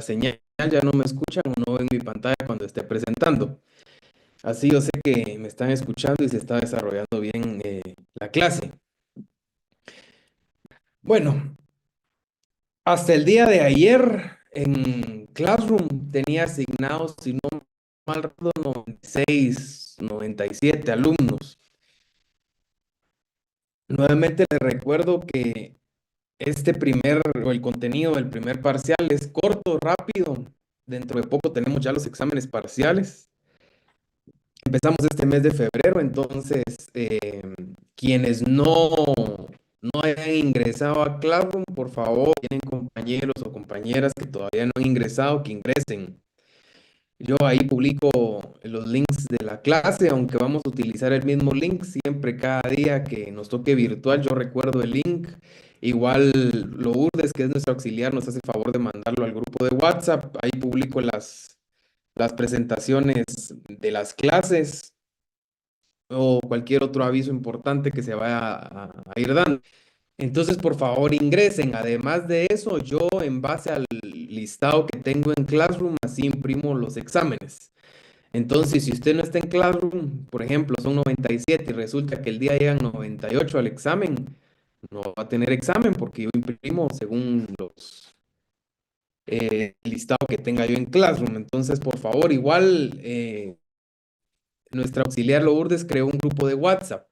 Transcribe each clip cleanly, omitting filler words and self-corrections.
señal, ya no me escuchan o no ven mi pantalla cuando esté presentando. Así yo sé que me están escuchando y se está desarrollando bien la clase. Bueno, hasta el día de ayer en Classroom tenía asignados, si no mal recuerdo, 96, 97 alumnos. Nuevamente les recuerdo que el contenido del primer parcial es corto, rápido. Dentro de poco tenemos ya los exámenes parciales. Empezamos este mes de febrero, entonces quienes no hayan ingresado a Classroom, por favor, tienen compañeros o compañeras que todavía no han ingresado, que ingresen. Yo ahí publico los links de la clase, aunque vamos a utilizar el mismo link siempre cada día que nos toque virtual, yo recuerdo el link. Igual Lourdes, que es nuestro auxiliar, nos hace el favor de mandarlo al grupo de WhatsApp. Ahí publico las presentaciones de las clases o cualquier otro aviso importante que se vaya a ir dando. Entonces, por favor, ingresen. Además de eso, yo en base al listado que tengo en Classroom, así imprimo los exámenes. Entonces, si usted no está en Classroom, por ejemplo, son 97 y resulta que el día llegan 98 al examen, no va a tener examen porque yo imprimo según el listado que tenga yo en Classroom. Entonces, por favor, igual nuestra auxiliar Lourdes creó un grupo de WhatsApp.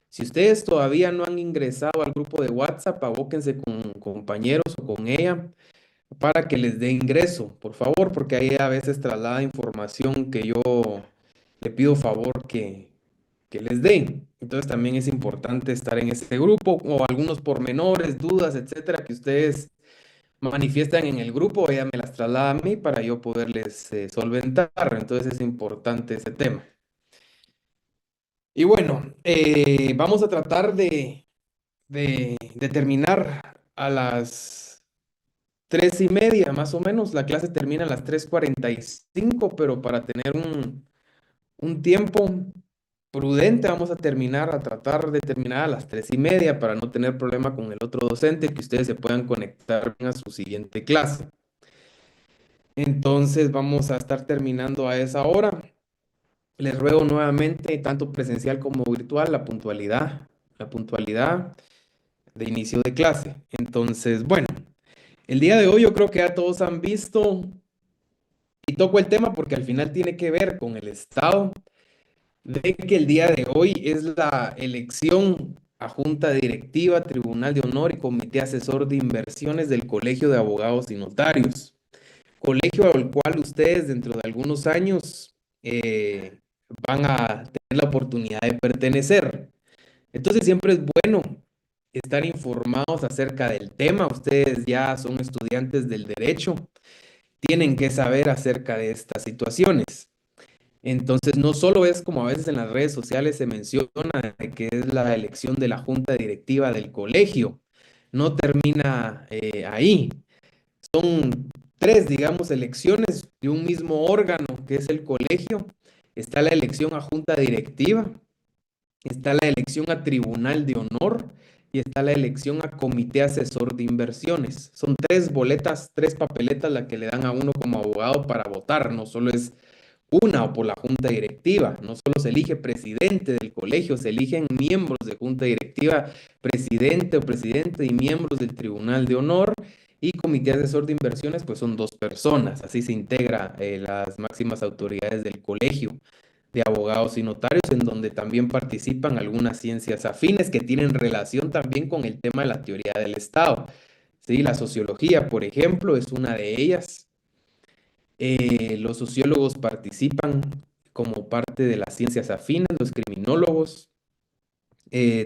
Si ustedes todavía no han ingresado al grupo de WhatsApp, abóquense con compañeros o con ella para que les dé ingreso, por favor, porque ahí a veces traslada información que yo le pido favor que les den. Entonces también es importante estar en ese grupo o algunos pormenores, dudas, etcétera, que ustedes manifiestan en el grupo, ella me las traslada a mí para yo poderles solventar. Entonces es importante ese tema. Y bueno, vamos a tratar de terminar a las 3:30, más o menos. La clase termina a las 3:45, pero para tener un tiempo prudente, vamos a tratar de terminar a las 3:30 para no tener problema con el otro docente, que ustedes se puedan conectar bien a su siguiente clase. Entonces vamos a estar terminando a esa hora. Les ruego nuevamente, tanto presencial como virtual, la puntualidad de inicio de clase. Entonces, bueno, el día de hoy yo creo que ya todos han visto y toco el tema porque al final tiene que ver con el estado de que el día de hoy es la elección a Junta Directiva, Tribunal de Honor y Comité Asesor de Inversiones del Colegio de Abogados y Notarios. Colegio al cual ustedes dentro de algunos años van a tener la oportunidad de pertenecer. Entonces siempre es bueno estar informados acerca del tema. Ustedes ya son estudiantes del derecho, tienen que saber acerca de estas situaciones. Entonces, no solo es como a veces en las redes sociales se menciona de que es la elección de la junta directiva del colegio, no termina ahí. Son tres, digamos, elecciones de un mismo órgano que es el colegio. Está la elección a junta directiva, está la elección a tribunal de honor y está la elección a comité asesor de inversiones. Son tres boletas, tres papeletas las que le dan a uno como abogado para votar. No solo es una o por la junta directiva, no solo se elige presidente del colegio, se eligen miembros de junta directiva, presidente o presidente y miembros del tribunal de honor. Y comité asesor de inversiones, pues son dos personas. Así se integra las máximas autoridades del colegio de abogados y notarios, en donde también participan algunas ciencias afines que tienen relación también con el tema de la teoría del Estado. Sí, la sociología, por ejemplo, es una de ellas. Los sociólogos participan como parte de las ciencias afines, los criminólogos.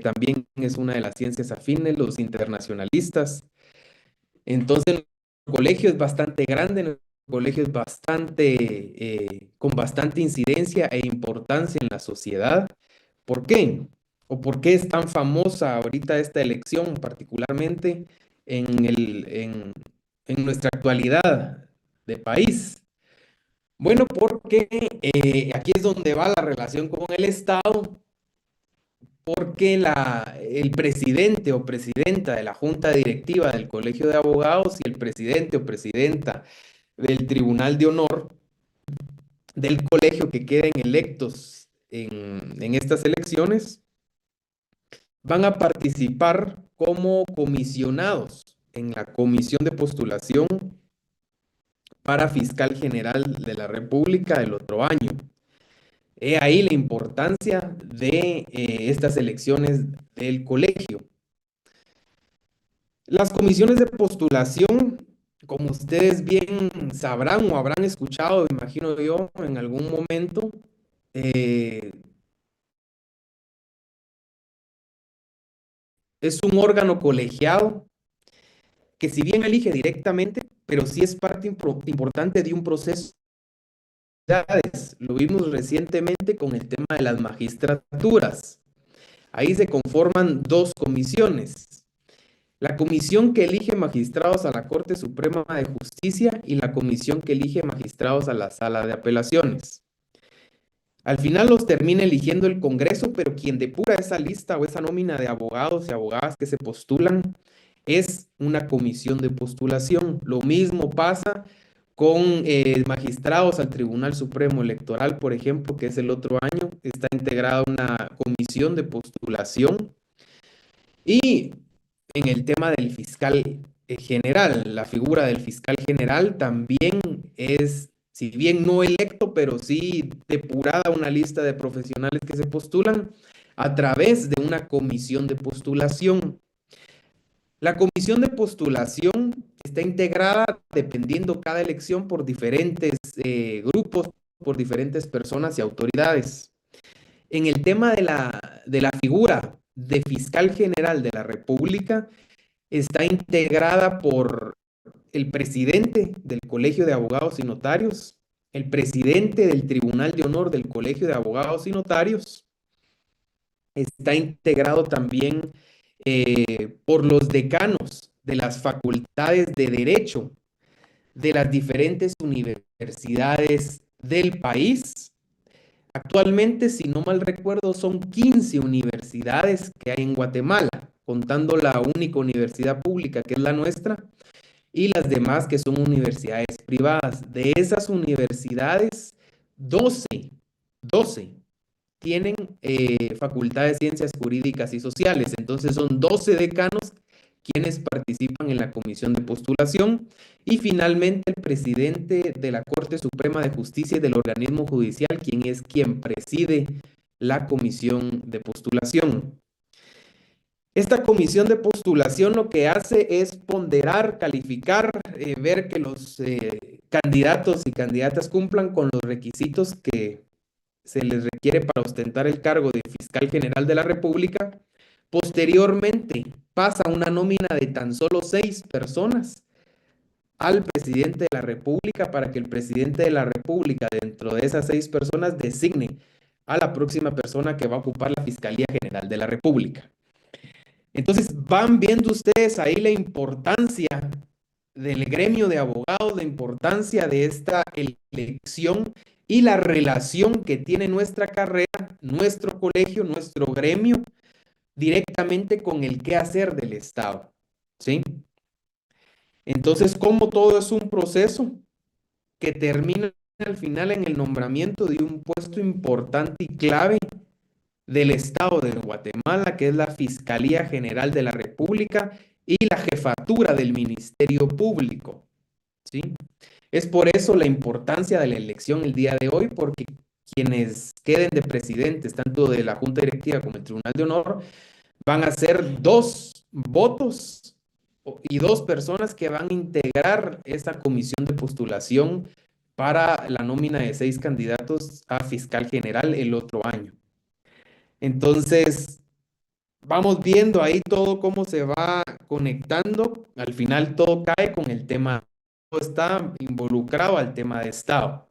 También es una de las ciencias afines, los internacionalistas. Entonces, el colegio es bastante grande, el colegio es con bastante incidencia e importancia en la sociedad. ¿Por qué? ¿O por qué es tan famosa ahorita esta elección, particularmente en nuestra actualidad de país? Bueno, porque aquí es donde va la relación con el Estado, porque el presidente o presidenta de la junta directiva del Colegio de Abogados y el presidente o presidenta del Tribunal de Honor del colegio que queden electos en estas elecciones van a participar como comisionados en la comisión de postulación para fiscal general de la República del otro año. He ahí la importancia de estas elecciones del colegio. Las comisiones de postulación, como ustedes bien sabrán o habrán escuchado, imagino yo, en algún momento, es un órgano colegiado que si bien elige directamente, pero sí es parte importante de un proceso. Lo vimos recientemente con el tema de las magistraturas. Ahí se conforman dos comisiones. La comisión que elige magistrados a la Corte Suprema de Justicia y la comisión que elige magistrados a la Sala de Apelaciones. Al final los termina eligiendo el Congreso, pero quien depura esa lista o esa nómina de abogados y abogadas que se postulan es una comisión de postulación. Lo mismo pasa con magistrados al Tribunal Supremo Electoral, por ejemplo, que es el otro año. Está integrada una comisión de postulación. Y en el tema del fiscal general, la figura del fiscal general también es, si bien no electo, pero sí depurada una lista de profesionales que se postulan a través de una comisión de postulación. La comisión de postulación está integrada dependiendo cada elección por diferentes grupos, por diferentes personas y autoridades. En el tema de la figura de fiscal general de la República, está integrada por el presidente del Colegio de Abogados y Notarios, el presidente del Tribunal de Honor del Colegio de Abogados y Notarios, está integrado también por los decanos de las facultades de Derecho de las diferentes universidades del país. Actualmente, si no mal recuerdo, son 15 universidades que hay en Guatemala, contando la única universidad pública que es la nuestra y las demás que son universidades privadas. De esas universidades, 12 tienen Facultad de Ciencias Jurídicas y Sociales. Entonces son 12 decanos quienes participan en la comisión de postulación y finalmente el presidente de la Corte Suprema de Justicia y del organismo judicial, quien preside la comisión de postulación. Esta comisión de postulación lo que hace es ponderar, calificar, ver que los candidatos y candidatas cumplan con los requisitos que se les requiere para ostentar el cargo de fiscal general de la República. Posteriormente pasa una nómina de tan solo 6 personas al presidente de la República para que el presidente de la República, dentro de esas 6 personas, designe a la próxima persona que va a ocupar la Fiscalía General de la República. Entonces van viendo ustedes ahí la importancia del gremio de abogados, la importancia de esta elección y la relación que tiene nuestra carrera, nuestro colegio, nuestro gremio, directamente con el quehacer del Estado, ¿sí? Entonces, como todo es un proceso que termina al final en el nombramiento de un puesto importante y clave del Estado de Guatemala, que es la Fiscalía General de la República y la jefatura del Ministerio Público, ¿sí? Es por eso la importancia de la elección el día de hoy, porque quienes queden de presidentes, tanto de la Junta Directiva como el Tribunal de Honor, van a ser 2 votos y 2 personas que van a integrar esa comisión de postulación para la nómina de 6 candidatos a fiscal general el otro año. Entonces, vamos viendo ahí todo cómo se va conectando. Al final todo cae con el tema, todo está involucrado al tema de Estado.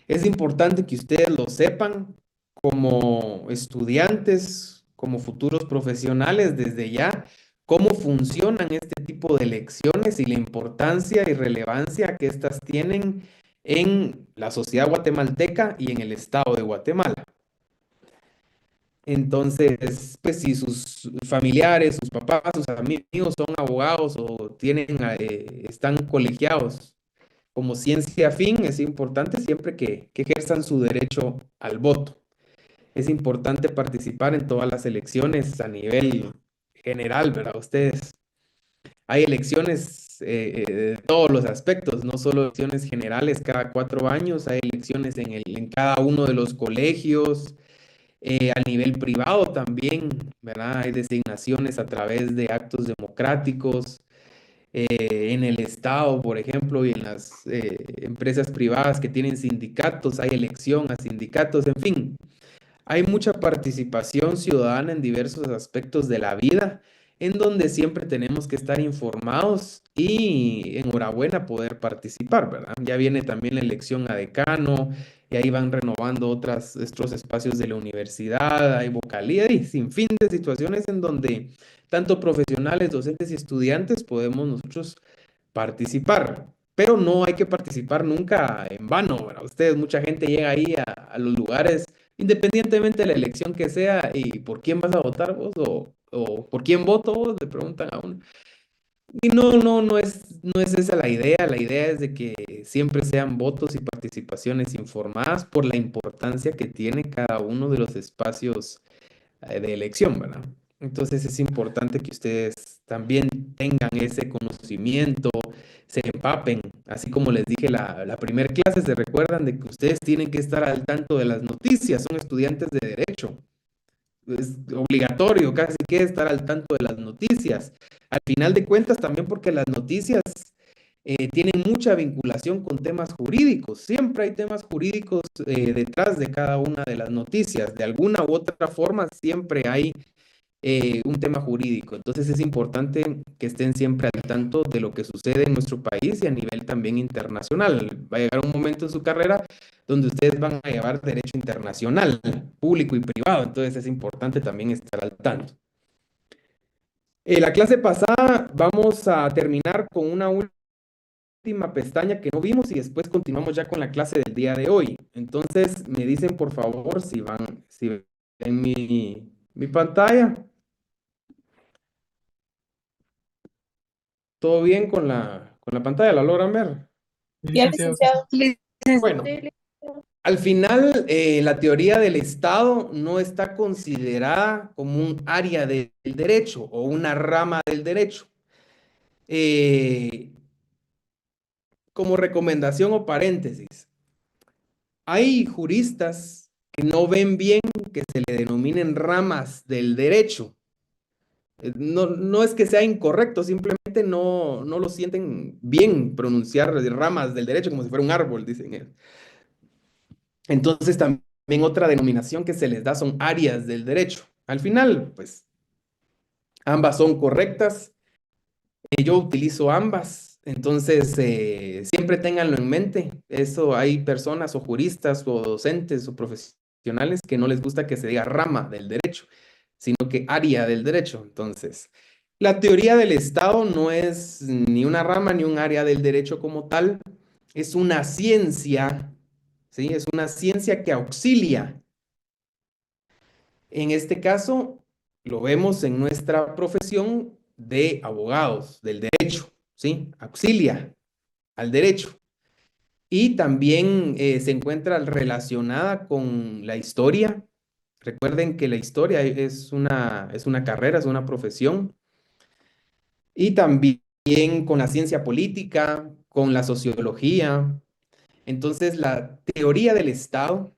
Es importante que ustedes lo sepan como estudiantes, como futuros profesionales desde ya, cómo funcionan este tipo de elecciones y la importancia y relevancia que éstas tienen en la sociedad guatemalteca y en el Estado de Guatemala. Entonces, pues si sus familiares, sus papás, sus amigos son abogados o están colegiados como ciencia afín, es importante siempre que ejerzan su derecho al voto. Es importante participar en todas las elecciones a nivel general, ¿verdad? Ustedes, hay elecciones de todos los aspectos, no solo elecciones generales cada 4 años, hay elecciones en cada uno de los colegios, a nivel privado también, ¿verdad? Hay designaciones a través de actos democráticos. En el Estado, por ejemplo, y en las empresas privadas que tienen sindicatos, hay elección a sindicatos, en fin. Hay mucha participación ciudadana en diversos aspectos de la vida, en donde siempre tenemos que estar informados y enhorabuena poder participar, ¿verdad? Ya viene también la elección a decano, y ahí van renovando otros espacios de la universidad, hay vocalía y sin fin de situaciones en donde tanto profesionales, docentes y estudiantes podemos nosotros participar. Pero no hay que participar nunca en vano, ¿verdad? Ustedes, mucha gente llega ahí a los lugares independientemente de la elección que sea, ¿y por quién vas a votar vos? O ¿por quién voto vos? Le preguntan a uno. Y no es esa la idea. La idea es de que siempre sean votos y participaciones informadas por la importancia que tiene cada uno de los espacios de elección, ¿verdad? Entonces es importante que ustedes también tengan ese conocimiento, se empapen, así como les dije la primera clase, se recuerdan de que ustedes tienen que estar al tanto de las noticias, son estudiantes de derecho, es obligatorio casi que estar al tanto de las noticias. Al final de cuentas también porque las noticias tienen mucha vinculación con temas jurídicos. Siempre hay temas jurídicos detrás de cada una de las noticias. De alguna u otra forma, siempre hay un tema jurídico. Entonces es importante que estén siempre al tanto de lo que sucede en nuestro país y a nivel también internacional. Va a llegar un momento en su carrera donde ustedes van a llevar derecho internacional, público y privado. Entonces es importante también estar al tanto. La clase pasada vamos a terminar con una última pestaña que no vimos y después continuamos ya con la clase del día de hoy. Entonces me dicen por favor si ven mi pantalla. ¿Todo bien con la pantalla? ¿La logran ver? Ya, Licenciado, sí. licenciado. Bueno, al final la teoría del Estado no está considerada como un área del derecho o una rama del derecho. Eh, Como recomendación o paréntesis, hay juristas que no ven bien que se le denominen ramas del derecho. No es que sea incorrecto, simplemente no lo sienten bien pronunciar ramas del derecho como si fuera un árbol, dicen ellos. Entonces también otra denominación que se les da son áreas del derecho. Al final, pues ambas son correctas. Yo utilizo ambas. Entonces, siempre ténganlo en mente. Eso hay personas o juristas o docentes o profesionales que no les gusta que se diga rama del derecho, sino que área del derecho. Entonces, la teoría del Estado no es ni una rama ni un área del derecho como tal. Es una ciencia, ¿sí? Es una ciencia que auxilia. En este caso, lo vemos en nuestra profesión de abogados, del derecho, ¿sí? Auxilia al derecho. Y también se encuentra relacionada con la historia. Recuerden que la historia es una carrera, es una profesión. Y también con la ciencia política, con la sociología. Entonces, la teoría del Estado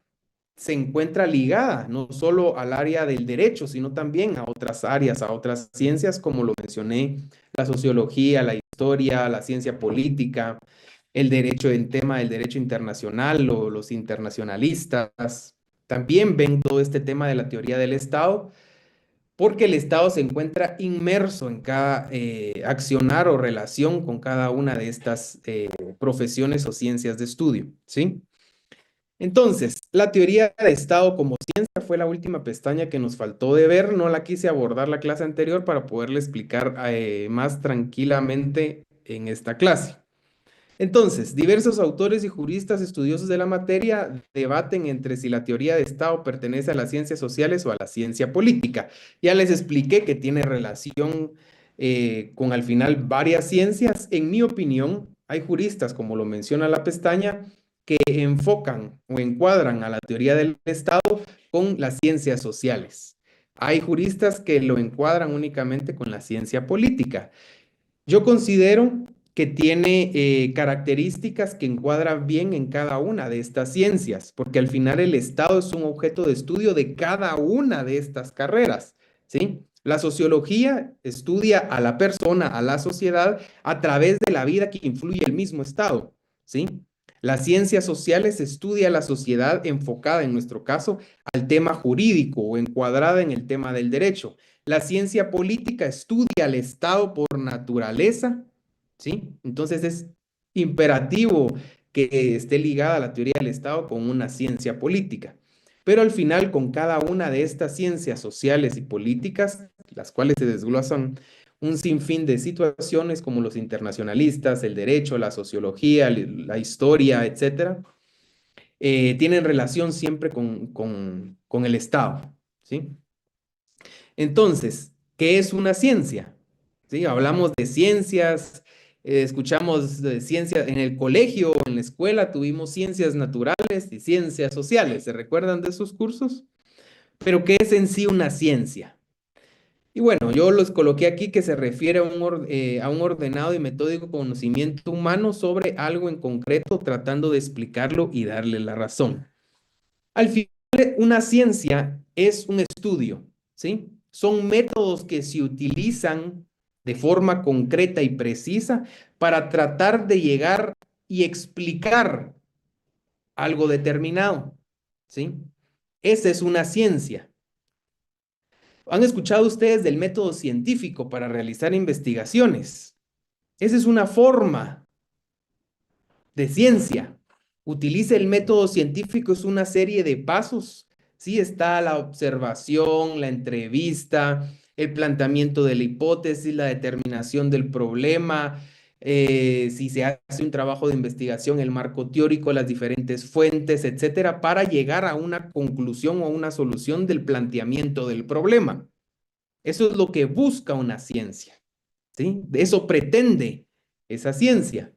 se encuentra ligada no solo al área del derecho, sino también a otras áreas, a otras ciencias, como lo mencioné, la sociología, la historia, la ciencia política, el derecho en tema del derecho internacional o los internacionalistas. También ven todo este tema de la teoría del Estado, porque el Estado se encuentra inmerso en cada accionar o relación con cada una de estas profesiones o ciencias de estudio, ¿sí? Entonces, la teoría de Estado como ciencia fue la última pestaña que nos faltó de ver. No la quise abordar la clase anterior para poderle explicar más tranquilamente en esta clase. Entonces, diversos autores y juristas estudiosos de la materia debaten entre si la teoría de Estado pertenece a las ciencias sociales o a la ciencia política. Ya les expliqué que tiene relación con al final varias ciencias. En mi opinión, Hay juristas, como lo menciona la pestaña, que enfocan o encuadran a la teoría del Estado con las ciencias sociales. Hay juristas que lo encuadran únicamente con la ciencia política. Yo considero que tiene características que encuadran bien en cada una de estas ciencias, porque al final el Estado es un objeto de estudio de cada una de estas carreras, ¿sí? La sociología estudia a la persona, a la sociedad, a través de la vida que influye el mismo Estado, ¿sí? Las ciencias sociales estudia a la sociedad enfocada, en nuestro caso, al tema jurídico o encuadrada en el tema del derecho. La ciencia política estudia al Estado por naturaleza, ¿sí? Entonces es imperativo que esté ligada la teoría del Estado con una ciencia política. Pero al final, con cada una de estas ciencias sociales y políticas, las cuales se desglosan un sinfín de situaciones como los internacionalistas, el derecho, la sociología, la historia, etcétera, tienen relación siempre con el Estado, ¿sí? Entonces, ¿qué es una ciencia? ¿Sí? Hablamos de ciencias, escuchamos de ciencias en el colegio, en la escuela tuvimos ciencias naturales y ciencias sociales. ¿Se recuerdan de esos cursos? Pero ¿qué es en sí una ciencia? Y bueno, yo los coloqué aquí que se refiere a un ordenado y metódico conocimiento humano sobre algo en concreto, tratando de explicarlo y darle la razón. Al final, una ciencia es un estudio, ¿sí? Son métodos que se utilizan de forma concreta y precisa para tratar de llegar y explicar algo determinado, ¿sí? Esa es una ciencia. ¿Han escuchado ustedes del método científico para realizar investigaciones? Esa es una forma de ciencia. Utiliza el método científico, es una serie de pasos. Sí, está la observación, la entrevista, el planteamiento de la hipótesis, la determinación del problema, si se hace un trabajo de investigación, el marco teórico, las diferentes fuentes, etcétera, para llegar a una conclusión o una solución del planteamiento del problema. Eso es lo que busca una ciencia, ¿sí? De eso pretende esa ciencia.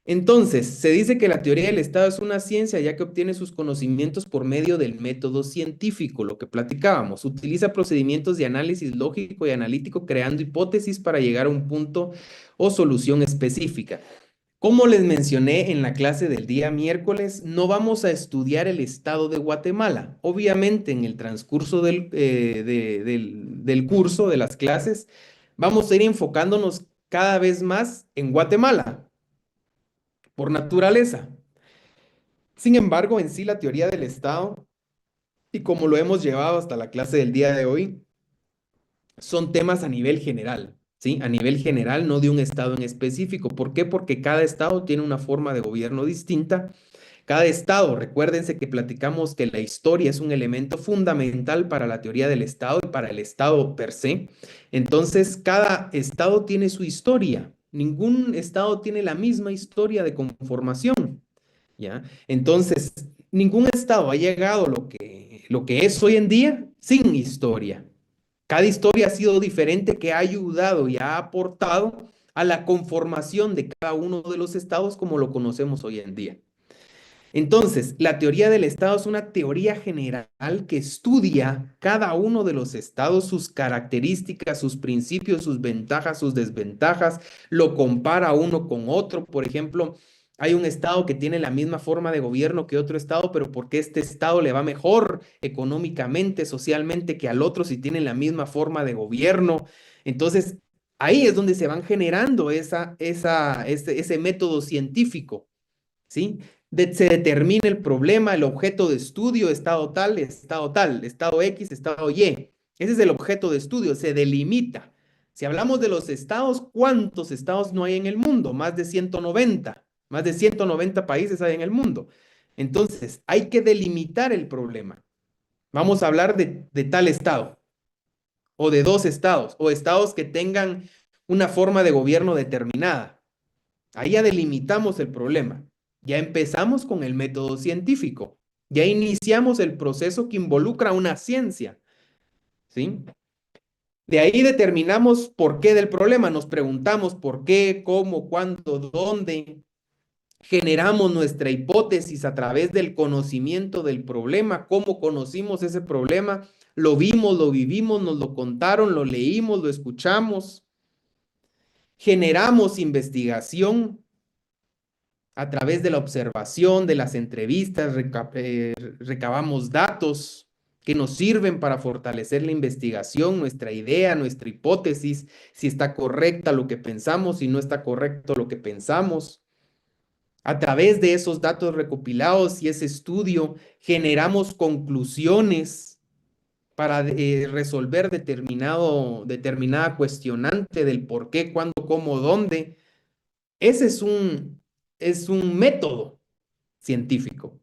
Entonces, se dice que la teoría del Estado es una ciencia ya que obtiene sus conocimientos por medio del método científico, lo que platicábamos. Utiliza procedimientos de análisis lógico y analítico creando hipótesis para llegar a un punto o solución específica. Como les mencioné en la clase del día miércoles, no vamos a estudiar el Estado de Guatemala. Obviamente, en el transcurso del curso, de las clases, vamos a ir enfocándonos cada vez más en Guatemala por naturaleza. Sin embargo, en sí la teoría del Estado, y como lo hemos llevado hasta la clase del día de hoy, son temas a nivel general, ¿sí? A nivel general, no de un Estado en específico. ¿Por qué? Porque cada Estado tiene una forma de gobierno distinta. Cada Estado, recuérdense que platicamos que la historia es un elemento fundamental para la teoría del Estado y para el Estado per se. Entonces, cada Estado tiene su historia. Ningún Estado tiene la misma historia de conformación. ¿Ya? Entonces, ningún estado ha llegado a lo que es hoy en día sin historia. Cada historia ha sido diferente que ha ayudado y ha aportado a la conformación de cada uno de los estados como lo conocemos hoy en día. Entonces, la teoría del estado es una teoría general que estudia cada uno de los estados, sus características, sus principios, sus ventajas, sus desventajas, lo compara uno con otro. Por ejemplo, hay un estado que tiene la misma forma de gobierno que otro estado, pero ¿por qué este estado le va mejor económicamente, socialmente que al otro si tienen la misma forma de gobierno? Entonces, ahí es donde se van generando ese método científico. ¿Sí? Se determina el problema, el objeto de estudio, estado tal, estado X, estado Y. Ese es el objeto de estudio, se delimita. Si hablamos de los estados, ¿cuántos estados no hay en el mundo? Más de 190 países hay en el mundo. Entonces, hay que delimitar el problema. Vamos a hablar de tal estado, o de dos estados, o estados que tengan una forma de gobierno determinada. Ahí ya delimitamos el problema. Ya empezamos con el método científico. Ya iniciamos el proceso que involucra una ciencia, ¿sí? De ahí determinamos por qué del problema, nos preguntamos por qué, cómo, cuándo, dónde. Generamos nuestra hipótesis a través del conocimiento del problema, cómo conocimos ese problema, lo vimos, lo vivimos, nos lo contaron, lo leímos, lo escuchamos. Generamos investigación a través de la observación, de las entrevistas, recabamos datos que nos sirven para fortalecer la investigación, nuestra idea, nuestra hipótesis, si está correcta lo que pensamos, si no está correcto lo que pensamos. A través de esos datos recopilados y ese estudio, generamos conclusiones para resolver determinada cuestionante del por qué, cuándo, cómo, dónde. Ese es un método científico.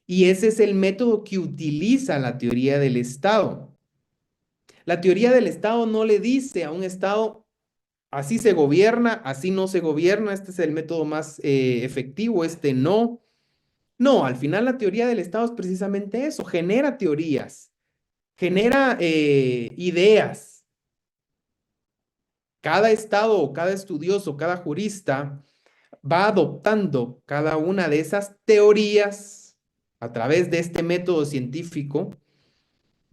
Y ese es el método que utiliza la teoría del Estado. La teoría del Estado no le dice a un Estado, así se gobierna, así no se gobierna, este es el método más efectivo, este no. No, al final la teoría del Estado es precisamente eso, genera teorías, genera ideas. Cada Estado o cada estudioso, cada jurista va adoptando cada una de esas teorías a través de este método científico,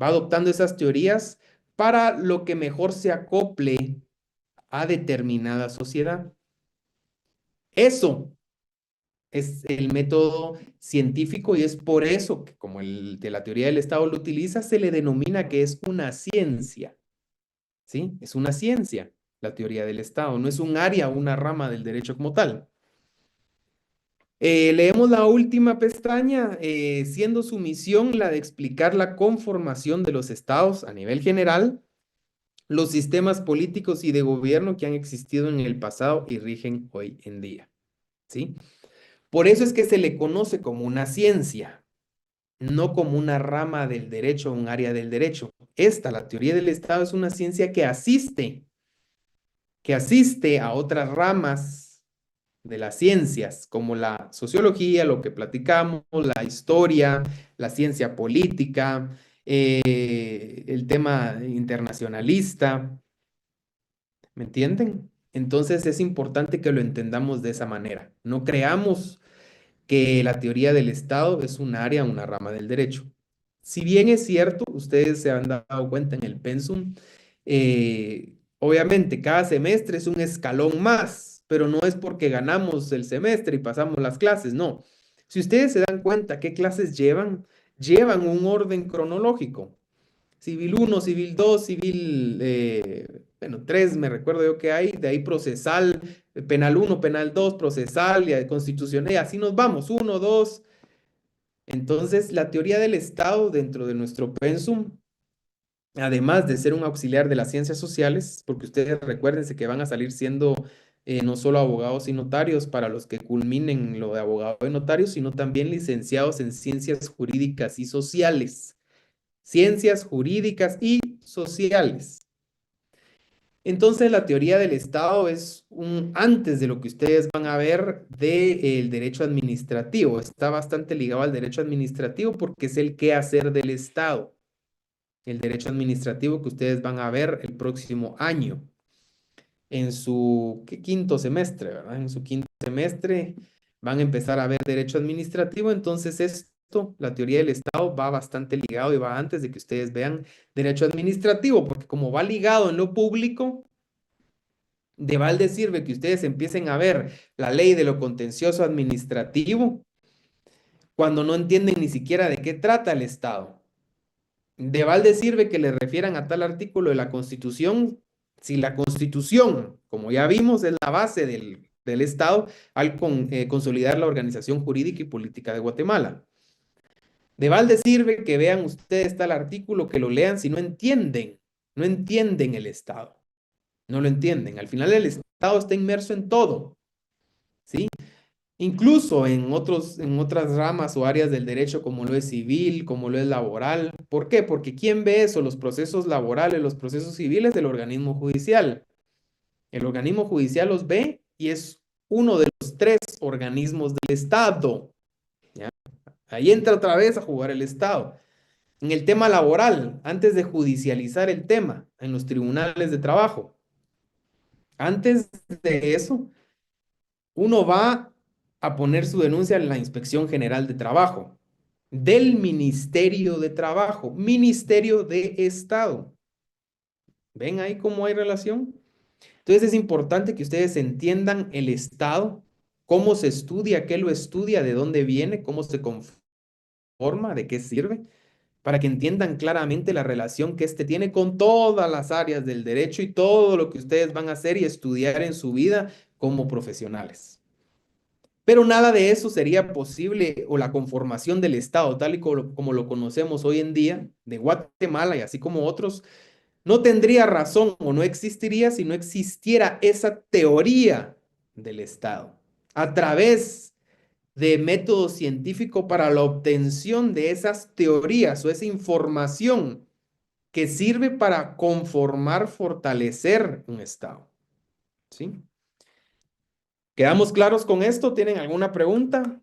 va adoptando esas teorías para lo que mejor se acople a determinada sociedad. Eso es el método científico y es por eso que como el de la teoría del Estado lo utiliza, se le denomina que es una ciencia, ¿sí? Es una ciencia, la teoría del Estado, no es un área o una rama del derecho como tal. Leemos la última pestaña, siendo su misión la de explicar la conformación de los estados a nivel general, los sistemas políticos y de gobierno que han existido en el pasado y rigen hoy en día, ¿sí? Por eso es que se le conoce como una ciencia, no como una rama del derecho o un área del derecho. Esta, la teoría del Estado, es una ciencia que asiste a otras ramas de las ciencias, como la sociología, lo que platicamos, la historia, la ciencia política, el tema internacionalista, ¿me entienden? Entonces es importante que lo entendamos de esa manera. No creamos que la teoría del Estado es un área, una rama del derecho. Si bien es cierto, ustedes se han dado cuenta en el pensum, obviamente cada semestre es un escalón más, pero no es porque ganamos el semestre y pasamos las clases, no. Si ustedes se dan cuenta qué clases llevan, llevan un orden cronológico. Civil uno, Civil 2, Civil, bueno, 3 me recuerdo yo que hay, de ahí procesal, penal uno, penal 2, procesal, y constitucional, y así nos vamos, uno, 2. Entonces, la teoría del Estado dentro de nuestro pensum, además de ser un auxiliar de las ciencias sociales, porque ustedes recuérdense que van a salir siendo no solo abogados y notarios para los que culminen lo de abogado y notario, sino también licenciados en ciencias jurídicas y sociales. Ciencias jurídicas y sociales. Entonces, la teoría del Estado es un antes de lo que ustedes van a ver del derecho administrativo. Está bastante ligado al derecho administrativo porque es el qué hacer del Estado. El derecho administrativo que ustedes van a ver el próximo año en su quinto semestre, ¿verdad? En su quinto semestre van a empezar a ver derecho administrativo, entonces esto, la teoría del Estado va bastante ligado y va antes de que ustedes vean derecho administrativo, porque como va ligado en lo público, de balde sirve que ustedes empiecen a ver la ley de lo contencioso administrativo cuando no entienden ni siquiera de qué trata el Estado. De balde sirve que le refieran a tal artículo de la Constitución, si la Constitución, como ya vimos, es la base del Estado al consolidar la organización jurídica y política de Guatemala. De balde sirve que vean ustedes tal artículo, que lo lean si no entienden, no entienden el Estado, no lo entienden. Al final el Estado está inmerso en todo, ¿sí? Incluso en otras ramas o áreas del derecho como lo es civil, como lo es laboral. ¿Por qué? Porque ¿quién ve eso? Los procesos laborales, los procesos civiles del organismo judicial. El organismo judicial los ve y es uno de los tres organismos del Estado. ¿Ya? Ahí entra otra vez a jugar el Estado. En el tema laboral, antes de judicializar el tema en los tribunales de trabajo, antes de eso, uno va a poner su denuncia en la Inspección General de Trabajo, del Ministerio de Trabajo, Ministerio de Estado. ¿Ven ahí cómo hay relación? Entonces es importante que ustedes entiendan el Estado, cómo se estudia, qué lo estudia, de dónde viene, cómo se conforma, de qué sirve, para que entiendan claramente la relación que éste tiene con todas las áreas del derecho y todo lo que ustedes van a hacer y estudiar en su vida como profesionales. Pero nada de eso sería posible o la conformación del Estado, tal y como lo conocemos hoy en día, de Guatemala y así como otros, no tendría razón o no existiría si no existiera esa teoría del Estado a través de método científico para la obtención de esas teorías o esa información que sirve para conformar, fortalecer un Estado. ¿Sí? ¿Quedamos claros con esto? ¿Tienen alguna pregunta?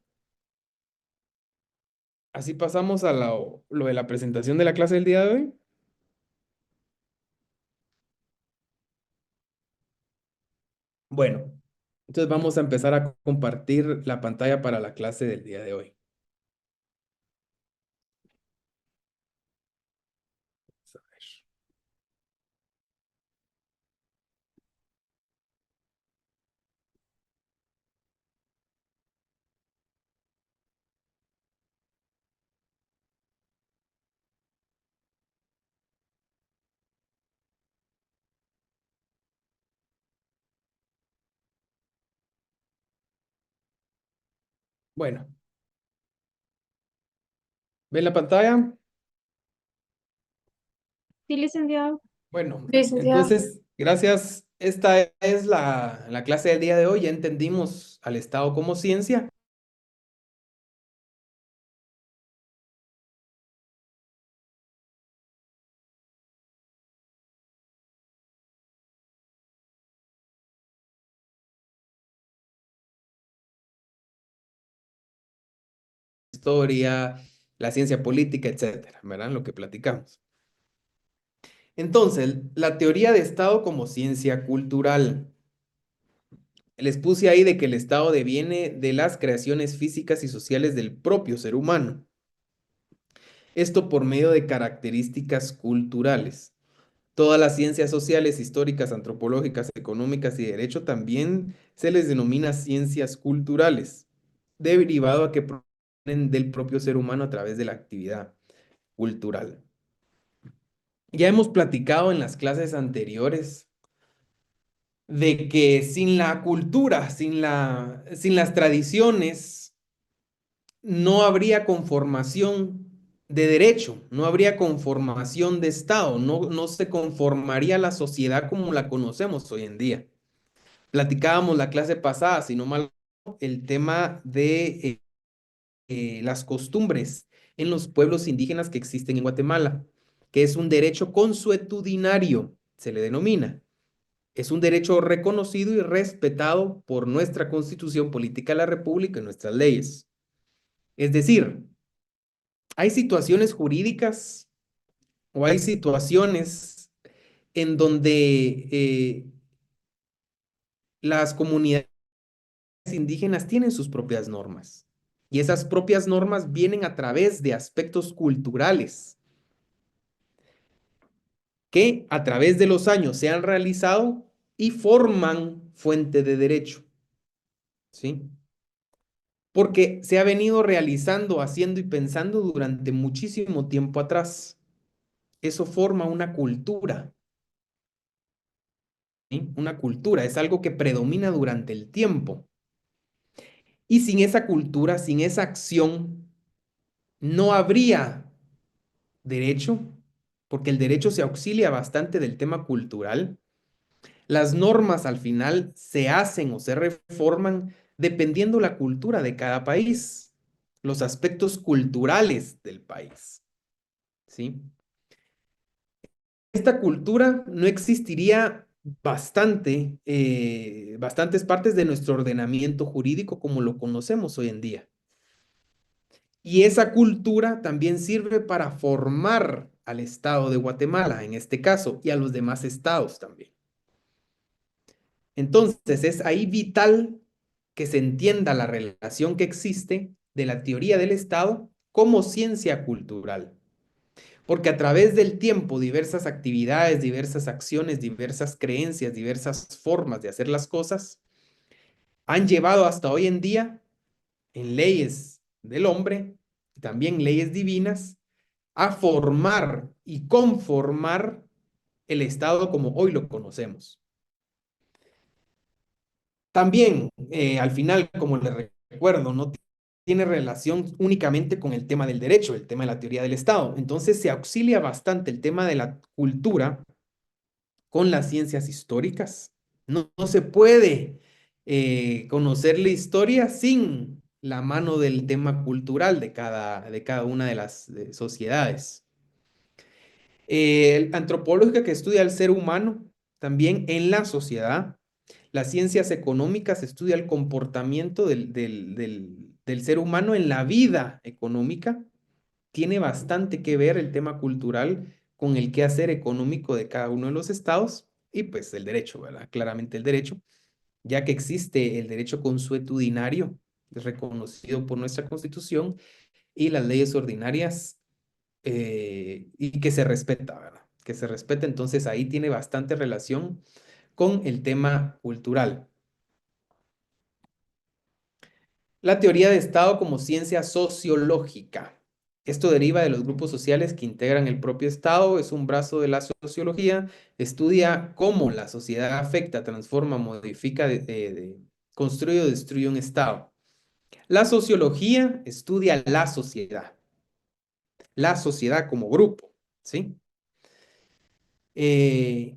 Así pasamos a lo de la presentación de la clase del día de hoy. Bueno, entonces vamos a empezar a compartir la pantalla para la clase del día de hoy. Vamos a ver. Bueno, ¿ven la pantalla? Sí, licenciado. Bueno, Licenciado. entonces, gracias. Esta es la clase del día de hoy. Ya entendimos al Estado como ciencia. Historia, la ciencia política, etcétera, ¿verdad? Lo que platicamos. Entonces, la teoría de Estado como ciencia cultural. Les puse ahí de que el Estado deviene de las creaciones físicas y sociales del propio ser humano. Esto por medio de características culturales. Todas las ciencias sociales, históricas, antropológicas, económicas y derecho también se les denomina ciencias culturales, derivado a que provienen del propio ser humano a través de la actividad cultural. Ya hemos platicado en las clases anteriores de que sin la cultura, sin las tradiciones, no habría conformación de derecho, no habría conformación de Estado, no se conformaría la sociedad como la conocemos hoy en día. Platicábamos la clase pasada, si no mal, el tema de las costumbres en los pueblos indígenas que existen en Guatemala, que es un derecho consuetudinario, se le denomina. Es un derecho reconocido y respetado por nuestra Constitución Política de la República y nuestras leyes. Es decir, hay situaciones jurídicas o hay situaciones en donde las comunidades indígenas tienen sus propias normas y esas propias normas vienen a través de aspectos culturales que a través de los años se han realizado y forman fuente de derecho, ¿sí? Porque se ha venido realizando, haciendo y pensando durante muchísimo tiempo atrás. Eso forma una cultura. ¿Sí? Una cultura, es algo que predomina durante el tiempo. Y sin esa cultura, sin esa acción, no habría derecho, porque el derecho se auxilia bastante del tema cultural. Las normas al final se hacen o se reforman dependiendo la cultura de cada país, los aspectos culturales del país, ¿sí? Esta cultura no existiría bastantes partes de nuestro ordenamiento jurídico como lo conocemos hoy en día. Y esa cultura también sirve para formar al Estado de Guatemala, en este caso, y a los demás estados también. Entonces, es ahí vital que se entienda la relación que existe de la teoría del Estado como ciencia cultural. Porque a través del tiempo, diversas actividades, diversas acciones, diversas creencias, diversas formas de hacer las cosas han llevado hasta hoy en día, en leyes del hombre y también leyes divinas, a formar y conformar el Estado como hoy lo conocemos. También, al final, como les recuerdo, no tiene relación únicamente con el tema del derecho, el tema de la teoría del Estado. Entonces se auxilia bastante el tema de la cultura con las ciencias históricas. No se puede conocer la historia sin la mano del tema cultural de cada una de las sociedades. Antropológica que estudia el ser humano también en la sociedad. Las ciencias económicas estudia el comportamiento del ser humano en la vida económica. Tiene bastante que ver el tema cultural con el quehacer económico de cada uno de los estados y pues el derecho, ¿verdad? Claramente el derecho, ya que existe el derecho consuetudinario reconocido por nuestra Constitución y las leyes ordinarias y que se respeta, ¿verdad? Que se respeta, entonces ahí tiene bastante relación con el tema cultural. La teoría de Estado como ciencia sociológica. Esto deriva de los grupos sociales que integran el propio Estado, es un brazo de la sociología, estudia cómo la sociedad afecta, transforma, modifica, construye o destruye un Estado. La sociología estudia la sociedad como grupo, ¿sí? Eh,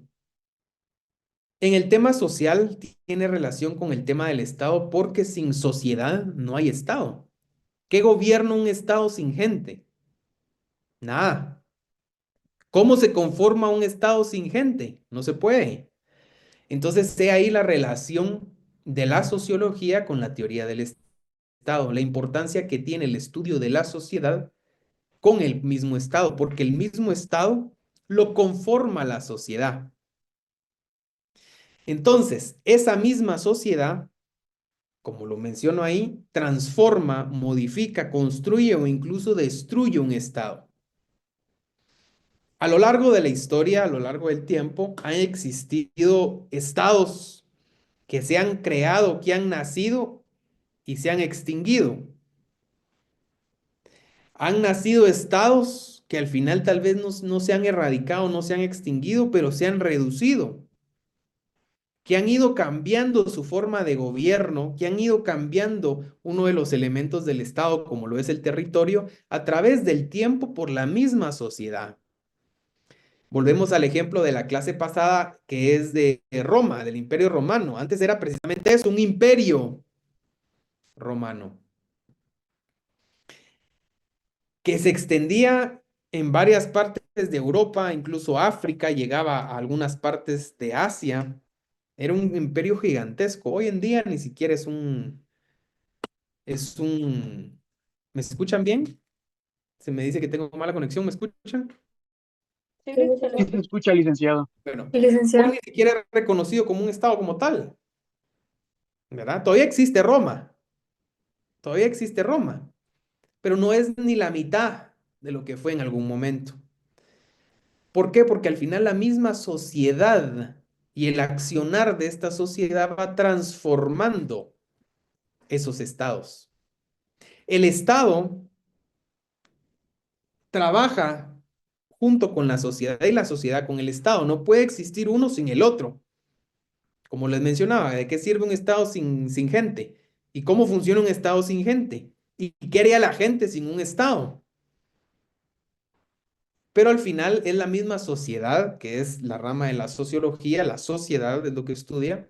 en el tema social tiene relación con el tema del Estado porque sin sociedad no hay Estado. ¿Qué gobierna un Estado sin gente? Nada. ¿Cómo se conforma un Estado sin gente? No se puede. Entonces, sé ahí la relación de la sociología con la teoría del Estado, la importancia que tiene el estudio de la sociedad con el mismo Estado, porque el mismo Estado lo conforma la sociedad. Entonces, esa misma sociedad, como lo menciono ahí, transforma, modifica, construye o incluso destruye un Estado. A lo largo de la historia, a lo largo del tiempo, han existido estados que se han creado, que han nacido y se han extinguido. Han nacido estados que al final tal vez no se han erradicado, no se han extinguido, pero se han reducido, que han ido cambiando su forma de gobierno, que han ido cambiando uno de los elementos del estado, como lo es el territorio, a través del tiempo por la misma sociedad. Volvemos al ejemplo de la clase pasada que es de Roma, del Imperio Romano. Antes era precisamente eso, un imperio romano, que se extendía en varias partes de Europa, incluso África, llegaba a algunas partes de Asia. Era un imperio gigantesco. Hoy en día ni siquiera ¿me escuchan bien? Se me dice que tengo mala conexión, ¿me escuchan? Sí, Sí, sí, sí, se escucha, licenciado. Bueno, Sí, hoy licenciado. ni siquiera es reconocido como un estado como tal, ¿verdad? Todavía existe Roma, todavía existe Roma, pero no es ni la mitad de lo que fue en algún momento. ¿Por qué? Porque al final la misma sociedad y el accionar de esta sociedad va transformando esos estados. El Estado trabaja junto con la sociedad y la sociedad con el Estado. No puede existir uno sin el otro. Como les mencionaba, ¿de qué sirve un Estado sin gente? ¿Y cómo funciona un Estado sin gente? ¿Y qué haría la gente sin un Estado? Pero al final es la misma sociedad, que es la rama de la sociología, la sociedad es lo que estudia.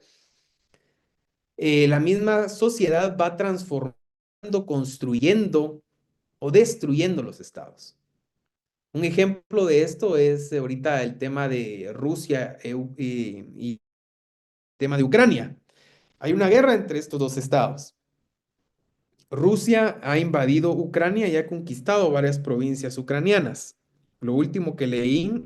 La misma sociedad va transformando, construyendo o destruyendo los estados. Un ejemplo de esto es ahorita el tema de Rusia y tema de Ucrania. Hay una guerra entre estos dos estados. Rusia ha invadido Ucrania y ha conquistado varias provincias ucranianas. Lo último que leí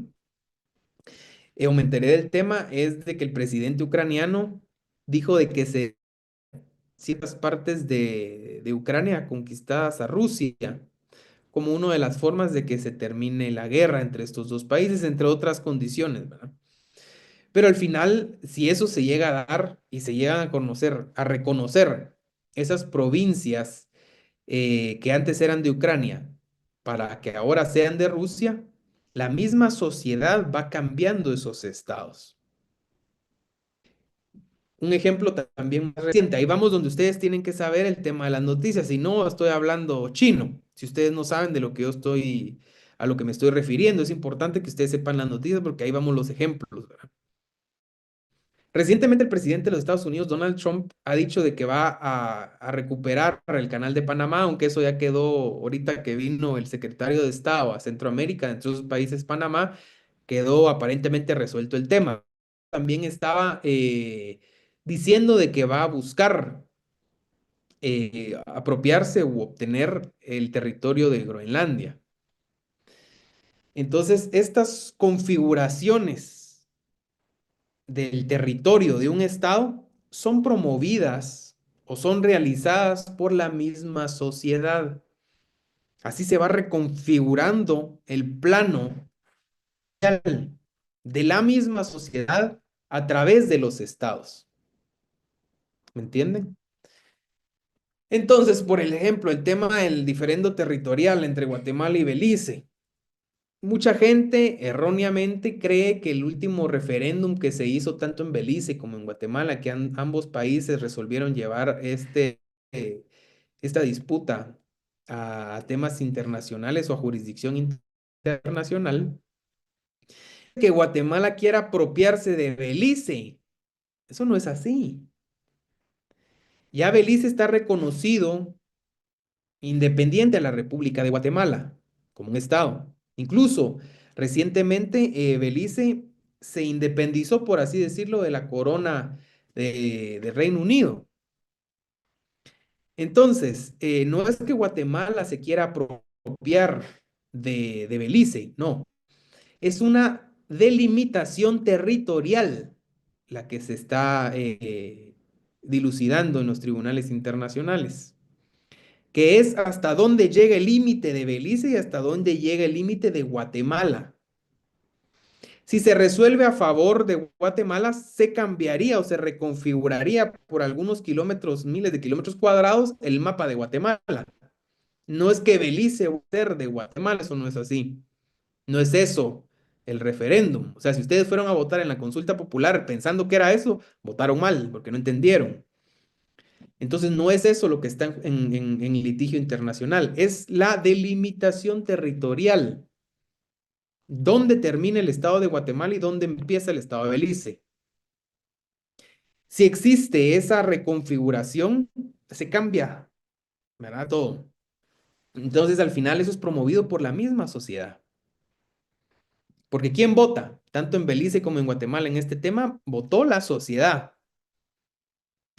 o me enteré del tema es de que el presidente ucraniano dijo de que se ciertas partes de Ucrania conquistadas a Rusia como una de las formas de que se termine la guerra entre estos dos países, entre otras condiciones, ¿verdad? Pero al final, si eso se llega a dar y se llegan a conocer, a reconocer esas provincias que antes eran de Ucrania para que ahora sean de Rusia, la misma sociedad va cambiando esos estados. Un ejemplo también más reciente, ahí vamos donde ustedes tienen que saber el tema de las noticias, si no estoy hablando chino, si ustedes no saben de lo que yo estoy, a lo que me estoy refiriendo, es importante que ustedes sepan las noticias porque ahí vamos los ejemplos, ¿verdad? Recientemente el presidente de los Estados Unidos, Donald Trump, ha dicho de que va a recuperar el canal de Panamá, aunque eso ya quedó ahorita que vino el secretario de Estado a Centroamérica, entre esos países Panamá, quedó aparentemente resuelto el tema. También estaba diciendo de que va a buscar apropiarse u obtener el territorio de Groenlandia. Entonces, estas configuraciones del territorio de un estado son promovidas o son realizadas por la misma sociedad. Así se va reconfigurando el plano de la misma sociedad a través de los estados. ¿Me entienden? Entonces, por ejemplo, el tema del diferendo territorial entre Guatemala y Belice. Mucha gente erróneamente cree que el último referéndum que se hizo tanto en Belice como en Guatemala, que ambos países resolvieron llevar esta disputa a temas internacionales o a jurisdicción internacional, que Guatemala quiera apropiarse de Belice. Eso no es así. Ya Belice está reconocido independiente a la República de Guatemala como un estado. Incluso recientemente Belice se independizó, por así decirlo, de la corona de Reino Unido. Entonces, no es que Guatemala se quiera apropiar de Belice, no. Es una delimitación territorial la que se está dilucidando en los tribunales internacionales, que es hasta dónde llega el límite de Belice y hasta dónde llega el límite de Guatemala. Si se resuelve a favor de Guatemala, se cambiaría o se reconfiguraría por algunos kilómetros, miles de kilómetros cuadrados, el mapa de Guatemala. No es que Belice va a ser de Guatemala, eso no es así. No es eso el referéndum. O sea, si ustedes fueron a votar en la consulta popular pensando que era eso, votaron mal porque no entendieron. Entonces, no es eso lo que está en litigio internacional, es la delimitación territorial. ¿Dónde termina el estado de Guatemala y dónde empieza el estado de Belice? Si existe esa reconfiguración, se cambia, ¿verdad? Todo. Entonces, al final, eso es promovido por la misma sociedad. Porque ¿quién vota? Tanto en Belice como en Guatemala en este tema, votó la sociedad.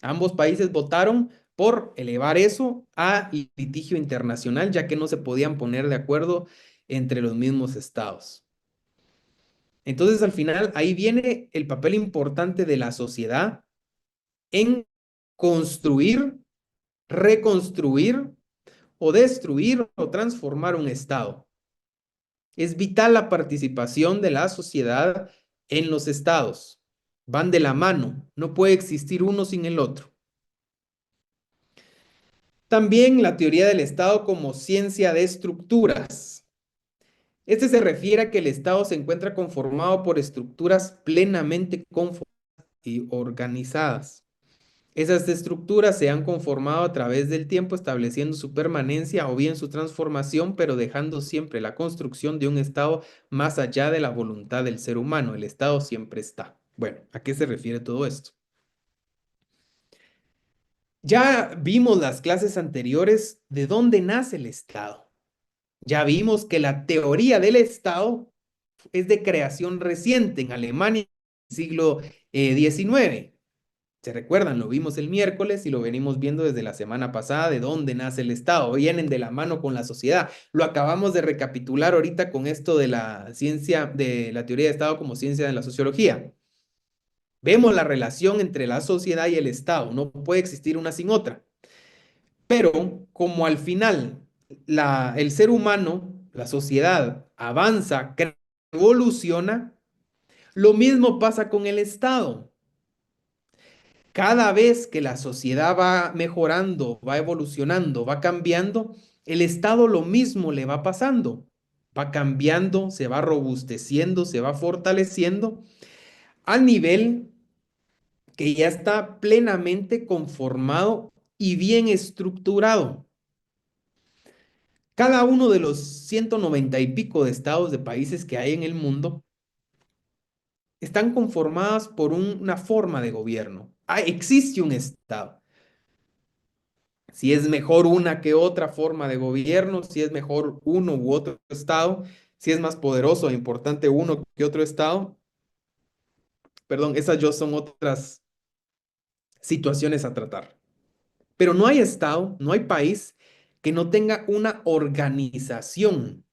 Ambos países votaron por elevar eso a litigio internacional, ya que no se podían poner de acuerdo entre los mismos estados. Entonces, al final, ahí viene el papel importante de la sociedad en construir, reconstruir o destruir o transformar un estado. Es vital la participación de la sociedad en los estados. Van de la mano, no puede existir uno sin el otro. También la teoría del Estado como ciencia de estructuras. Este se refiere a que el Estado se encuentra conformado por estructuras plenamente conformadas y organizadas. Esas estructuras se han conformado a través del tiempo, estableciendo su permanencia o bien su transformación, pero dejando siempre la construcción de un Estado más allá de la voluntad del ser humano. El Estado siempre está. Bueno, ¿a qué se refiere todo esto? Ya vimos las clases anteriores de dónde nace el Estado. Ya vimos que la teoría del Estado es de creación reciente en Alemania, en el siglo XIX. ¿Se recuerdan? Lo vimos el miércoles y lo venimos viendo desde la semana pasada, de dónde nace el Estado. Vienen de la mano con la sociedad. Lo acabamos de recapitular ahorita con esto de la ciencia, de la teoría de Estado como ciencia de la sociología. Vemos la relación entre la sociedad y el Estado. No puede existir una sin otra. Pero como al final el ser humano, la sociedad, avanza, evoluciona, lo mismo pasa con el Estado. Cada vez que la sociedad va mejorando, va evolucionando, va cambiando, el Estado lo mismo le va pasando. Va cambiando, se va robusteciendo, se va fortaleciendo al nivel que ya está plenamente conformado y bien estructurado. Cada uno de los 190 y pico de estados de países que hay en el mundo están conformadas por una forma de gobierno. Existe un estado. Si es mejor una que otra forma de gobierno, si es mejor uno u otro estado, si es más poderoso e importante uno que otro estado, perdón, esas ya son otras situaciones a tratar. Pero no hay estado, no hay país que no tenga una organización,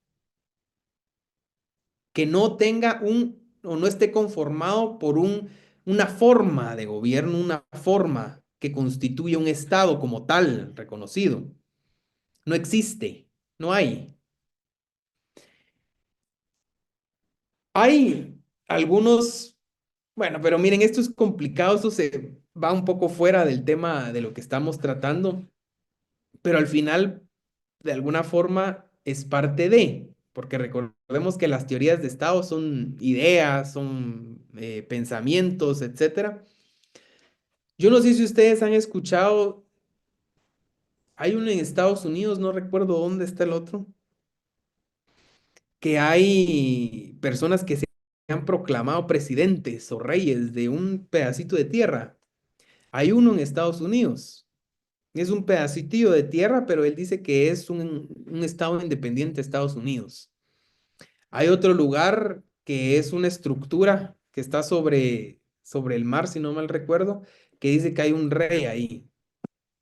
que no tenga o no esté conformado por una forma de gobierno, una forma que constituye un estado como tal, reconocido. No existe, no hay. Hay algunos, bueno, pero miren, esto es complicado, esto se va un poco fuera del tema de lo que estamos tratando, pero al final, de alguna forma, es parte de, porque recordemos que las teorías de Estado son ideas, son pensamientos, etcétera. Yo no sé si ustedes han escuchado, hay uno en Estados Unidos, no recuerdo dónde está el otro, que hay personas que se han proclamado presidentes o reyes de un pedacito de tierra. Hay uno en Estados Unidos. Es un pedacitillo de tierra, pero él dice que es un estado independiente de Estados Unidos. Hay otro lugar que es una estructura que está sobre el mar, si no mal recuerdo, que dice que hay un rey ahí,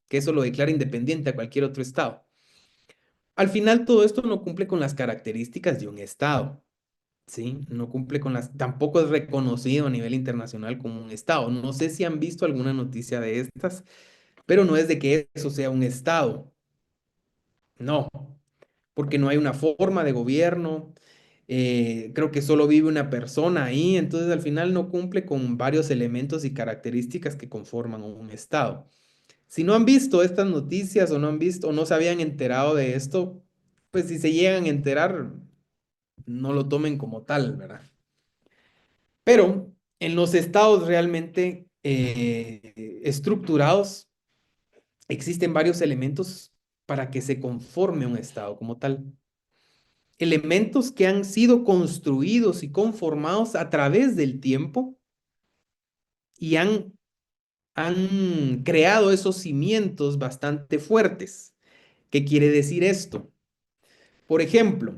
que eso lo declara independiente a cualquier otro estado. Al final, todo esto no cumple con las características de un estado. ¿Sí? No cumple con tampoco es reconocido a nivel internacional como un estado. No sé si han visto alguna noticia de estas, pero no es de que eso sea un estado. No, porque no hay una forma de gobierno. Creo que solo vive una persona ahí, entonces al final no cumple con varios elementos y características que conforman un estado. Si no han visto estas noticias o no han visto o no se habían enterado de esto, pues si se llegan a enterar, no lo tomen como tal, ¿verdad? Pero en los estados realmente estructurados existen varios elementos para que se conforme un estado como tal. Elementos que han sido construidos y conformados a través del tiempo y han creado esos cimientos bastante fuertes. ¿Qué quiere decir esto? Por ejemplo,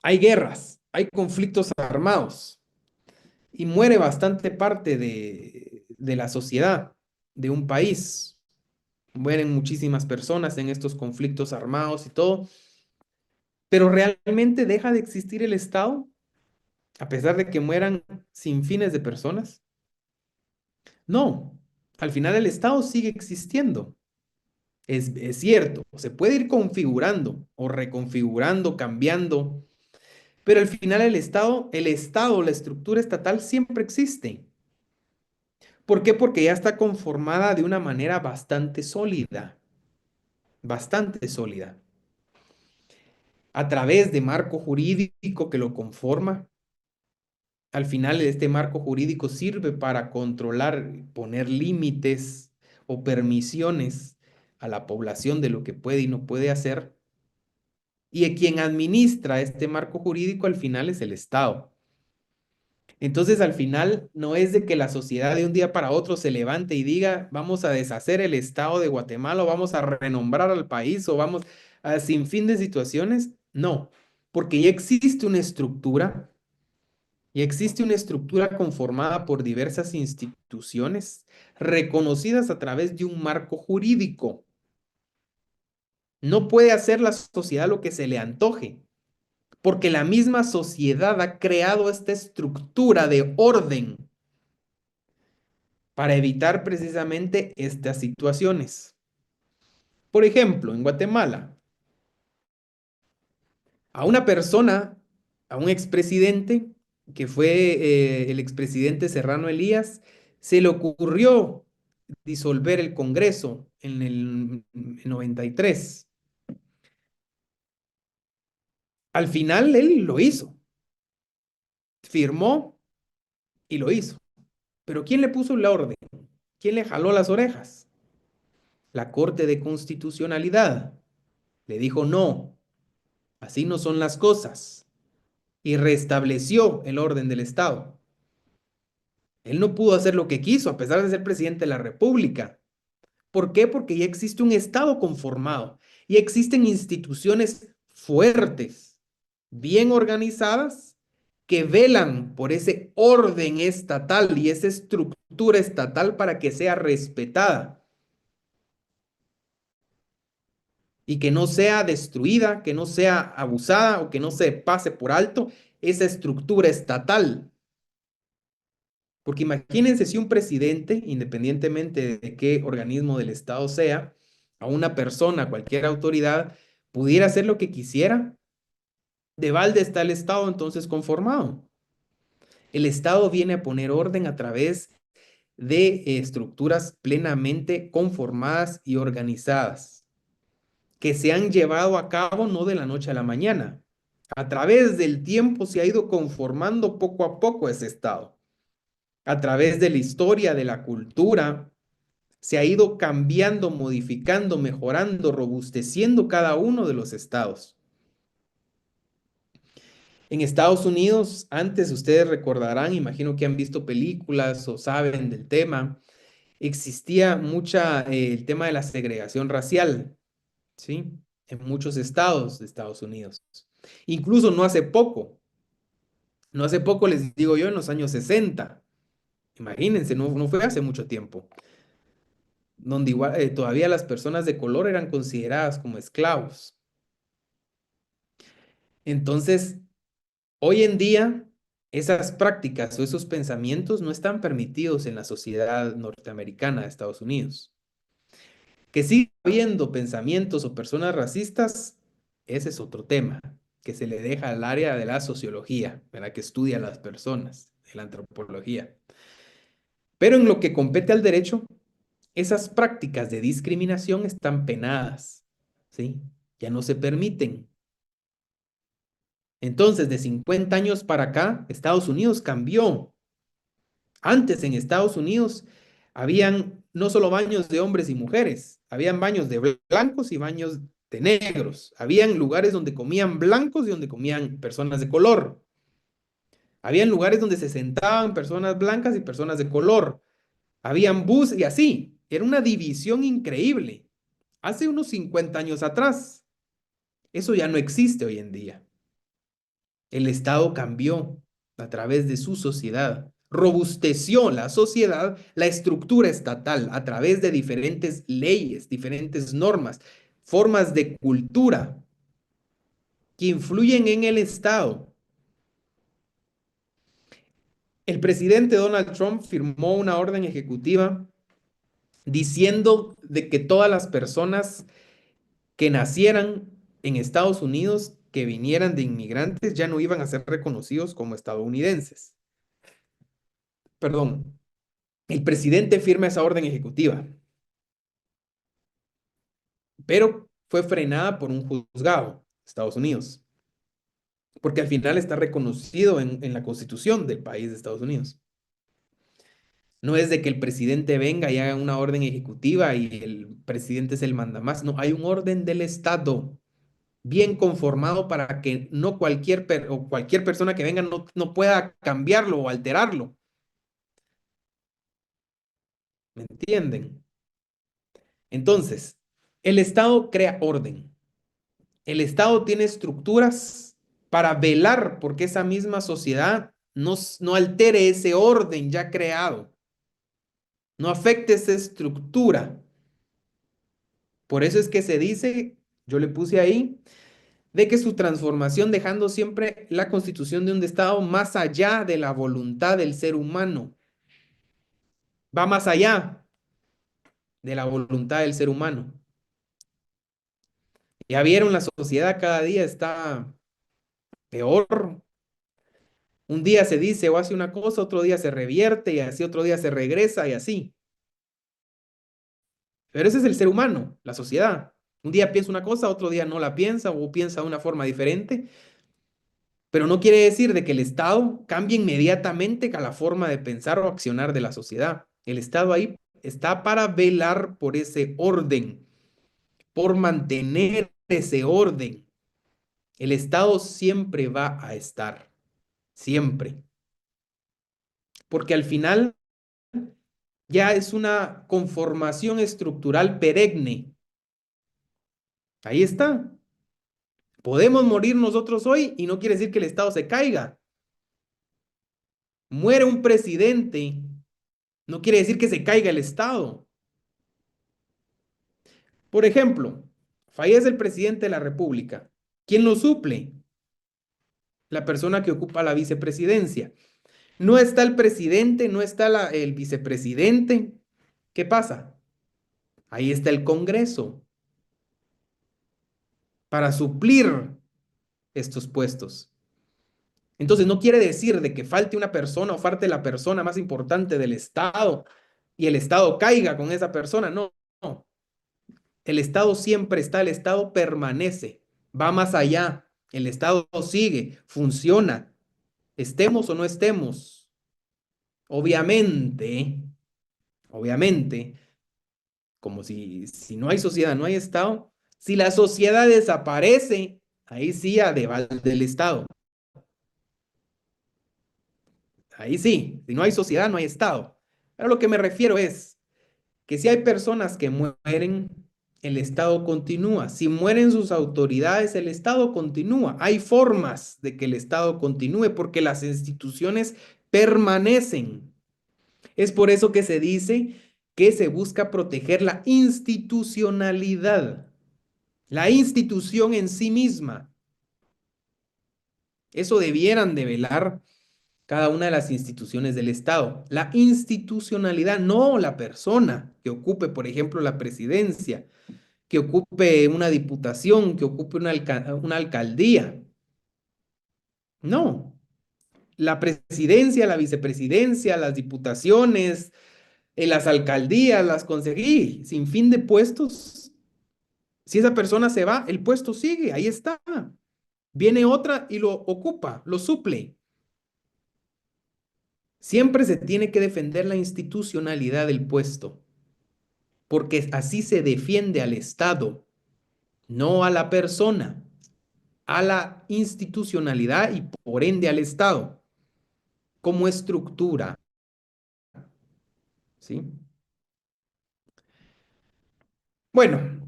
hay guerras, hay conflictos armados y muere bastante parte de la sociedad de un país. Mueren muchísimas personas en estos conflictos armados y todo, pero ¿realmente deja de existir el Estado a pesar de que mueran sin fines de personas? No, al final el Estado sigue existiendo. Es cierto, se puede ir configurando o reconfigurando, cambiando, pero al final el Estado, la estructura estatal siempre existe. ¿Por qué? Porque ya está conformada de una manera bastante sólida, bastante sólida. A través de marco jurídico que lo conforma. Al final, este marco jurídico sirve para controlar, poner límites o permisiones a la población de lo que puede y no puede hacer. Y quien administra este marco jurídico al final es el Estado. Entonces, al final, no es de que la sociedad de un día para otro se levante y diga, vamos a deshacer el Estado de Guatemala o vamos a renombrar al país o vamos a sin fin de situaciones. No, porque ya existe una estructura y existe una estructura conformada por diversas instituciones reconocidas a través de un marco jurídico. No puede hacer la sociedad lo que se le antoje, porque la misma sociedad ha creado esta estructura de orden para evitar precisamente estas situaciones. Por ejemplo, en Guatemala, a una persona, a un expresidente, que fue el expresidente Serrano Elías, se le ocurrió disolver el Congreso en el 93. Al final él lo hizo, firmó y lo hizo. Pero ¿quién le puso la orden? ¿Quién le jaló las orejas? La Corte de Constitucionalidad. Le dijo no, así no son las cosas y restableció el orden del Estado. Él no pudo hacer lo que quiso a pesar de ser presidente de la República. ¿Por qué? Porque ya existe un Estado conformado y existen instituciones fuertes, bien organizadas, que velan por ese orden estatal y esa estructura estatal para que sea respetada y que no sea destruida, que no sea abusada o que no se pase por alto esa estructura estatal. Porque imagínense si un presidente, independientemente de qué organismo del Estado sea, a una persona, cualquier autoridad, pudiera hacer lo que quisiera. De balde está el Estado entonces conformado. El Estado viene a poner orden a través de estructuras plenamente conformadas y organizadas, que se han llevado a cabo no de la noche a la mañana. A través del tiempo se ha ido conformando poco a poco ese Estado. A través de la historia, de la cultura, se ha ido cambiando, modificando, mejorando, robusteciendo cada uno de los estados. En Estados Unidos, antes ustedes recordarán, imagino que han visto películas o saben del tema, existía mucha el tema de la segregación racial, ¿sí? En muchos estados de Estados Unidos. Incluso no hace poco les digo yo, en los años 60. Imagínense, no fue hace mucho tiempo, donde igual, todavía las personas de color eran consideradas como esclavos. Entonces, hoy en día, esas prácticas o esos pensamientos no están permitidos en la sociedad norteamericana de Estados Unidos. Que siga habiendo pensamientos o personas racistas, ese es otro tema, que se le deja al área de la sociología, ¿verdad? Que estudia a las personas, de la antropología. Pero en lo que compete al derecho, esas prácticas de discriminación están penadas, ¿sí? Ya no se permiten. Entonces, de 50 años para acá, Estados Unidos cambió. Antes en Estados Unidos habían no solo baños de hombres y mujeres, habían baños de blancos y baños de negros. Habían lugares donde comían blancos y donde comían personas de color. Habían lugares donde se sentaban personas blancas y personas de color. Habían bus y así. Era una división increíble. Hace unos 50 años atrás. Eso ya no existe hoy en día. El Estado cambió a través de su sociedad, robusteció la sociedad, la estructura estatal a través de diferentes leyes, diferentes normas, formas de cultura que influyen en el Estado. El presidente Donald Trump firmó una orden ejecutiva diciendo de que todas las personas que nacieran en Estados Unidos, que vinieran de inmigrantes, ya no iban a ser reconocidos como estadounidenses. Perdón, el presidente firma esa orden ejecutiva, pero fue frenada por un juzgado de Estados Unidos, porque al final está reconocido en la constitución del país de Estados Unidos. No es de que el presidente venga y haga una orden ejecutiva y el presidente es el mandamás. No, hay un orden del Estado bien conformado para que no cualquier persona que venga no pueda cambiarlo o alterarlo. ¿Me entienden? Entonces, el Estado crea orden. El Estado tiene estructuras para velar porque esa misma sociedad no altere ese orden ya creado, no afecte esa estructura. Por eso es que se dice, yo le puse ahí, de que su transformación dejando siempre la constitución de un Estado más allá de la voluntad del ser humano, va más allá de la voluntad del ser humano. Ya vieron, la sociedad cada día está peor. Un día se dice o hace una cosa, otro día se revierte y así otro día se regresa y así. Pero ese es el ser humano, la sociedad. Un día piensa una cosa, otro día no la piensa o piensa de una forma diferente, pero no quiere decir de que el Estado cambie inmediatamente a la forma de pensar o accionar de la sociedad. El Estado ahí está para velar por ese orden, por mantener ese orden. El Estado siempre va a estar, siempre, porque al final ya es una conformación estructural perenne. Ahí está. Podemos morir nosotros hoy y no quiere decir que el Estado se caiga. Muere un presidente, no quiere decir que se caiga el Estado. Por ejemplo, fallece el presidente de la República. ¿Quién lo suple? La persona que ocupa la vicepresidencia. No está el presidente, no está el vicepresidente. ¿Qué pasa? Ahí está el Congreso para suplir estos puestos. Entonces no quiere decir de que falte una persona o falte la persona más importante del Estado y el Estado caiga con esa persona. No, no. El Estado siempre está, el Estado permanece, va más allá. El Estado sigue, funciona, estemos o no estemos. Obviamente, obviamente, como si no hay sociedad, no hay Estado. Si la sociedad desaparece, ahí sí a de balde el Estado. Ahí sí, si no hay sociedad, no hay Estado. Pero lo que me refiero es que si hay personas que mueren, el Estado continúa. Si mueren sus autoridades, el Estado continúa. Hay formas de que el Estado continúe porque las instituciones permanecen. Es por eso que se dice que se busca proteger la institucionalidad, la institución en sí misma. Eso debieran de velar cada una de las instituciones del Estado. La institucionalidad, no la persona que ocupe, por ejemplo, la presidencia, que ocupe una diputación, que ocupe una alcaldía. No, la presidencia, la vicepresidencia, las diputaciones, las alcaldías, las conseguí, sin fin de puestos. Si esa persona se va, el puesto sigue, ahí está. Viene otra y lo ocupa, lo suple. Siempre se tiene que defender la institucionalidad del puesto, porque así se defiende al Estado, no a la persona, a la institucionalidad y por ende al Estado, como estructura, ¿sí? Bueno,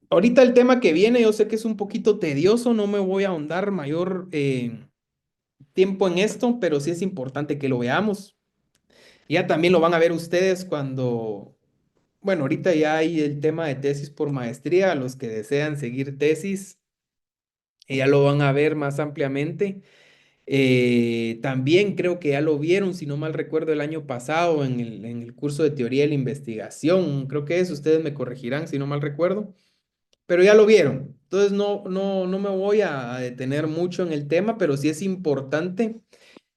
ahorita el tema que viene, yo sé que es un poquito tedioso, no me voy a ahondar mayor tiempo en esto, pero sí es importante que lo veamos. Ya también lo van a ver ustedes cuando, bueno, ahorita ya hay el tema de tesis por maestría, los que desean seguir tesis, ya lo van a ver más ampliamente. También creo que ya lo vieron, si no mal recuerdo, el año pasado en el curso de teoría de la investigación. Creo que es, ustedes me corregirán si no mal recuerdo, pero ya lo vieron. Entonces no me voy a detener mucho en el tema, pero sí es importante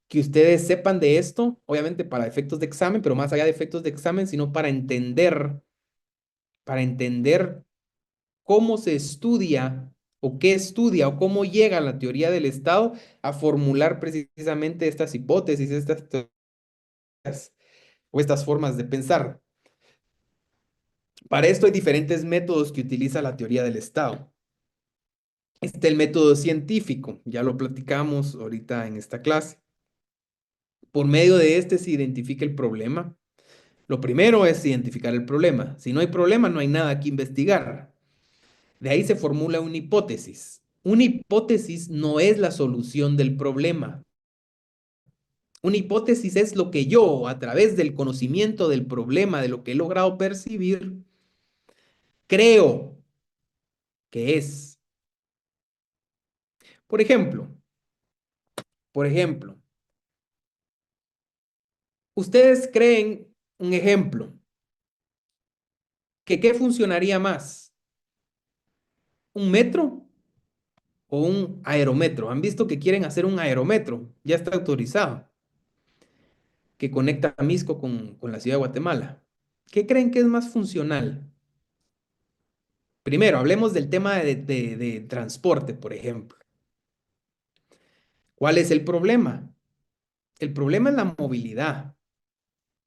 que ustedes sepan de esto, obviamente para efectos de examen, pero más allá de efectos de examen, sino para entender cómo se estudia o qué estudia o cómo llega la teoría del Estado a formular precisamente estas hipótesis, estas teorías o estas formas de pensar. Para esto hay diferentes métodos que utiliza la teoría del Estado. Está el método científico, ya lo platicamos ahorita en esta clase. Por medio de este se identifica el problema. Lo primero es identificar el problema. Si no hay problema, no hay nada que investigar. De ahí se formula una hipótesis. Una hipótesis no es la solución del problema. Una hipótesis es lo que yo, a través del conocimiento del problema, de lo que he logrado percibir, creo que es. Por ejemplo, por ejemplo, ustedes creen, un ejemplo, que ¿qué funcionaría más? ¿Un metro o un aerometro? ¿Han visto que quieren hacer un aerometro? Ya está autorizado, que conecta a Misco con la ciudad de Guatemala. ¿Qué creen que es más funcional? Primero, hablemos del tema de transporte, por ejemplo. ¿Cuál es el problema? El problema es la movilidad.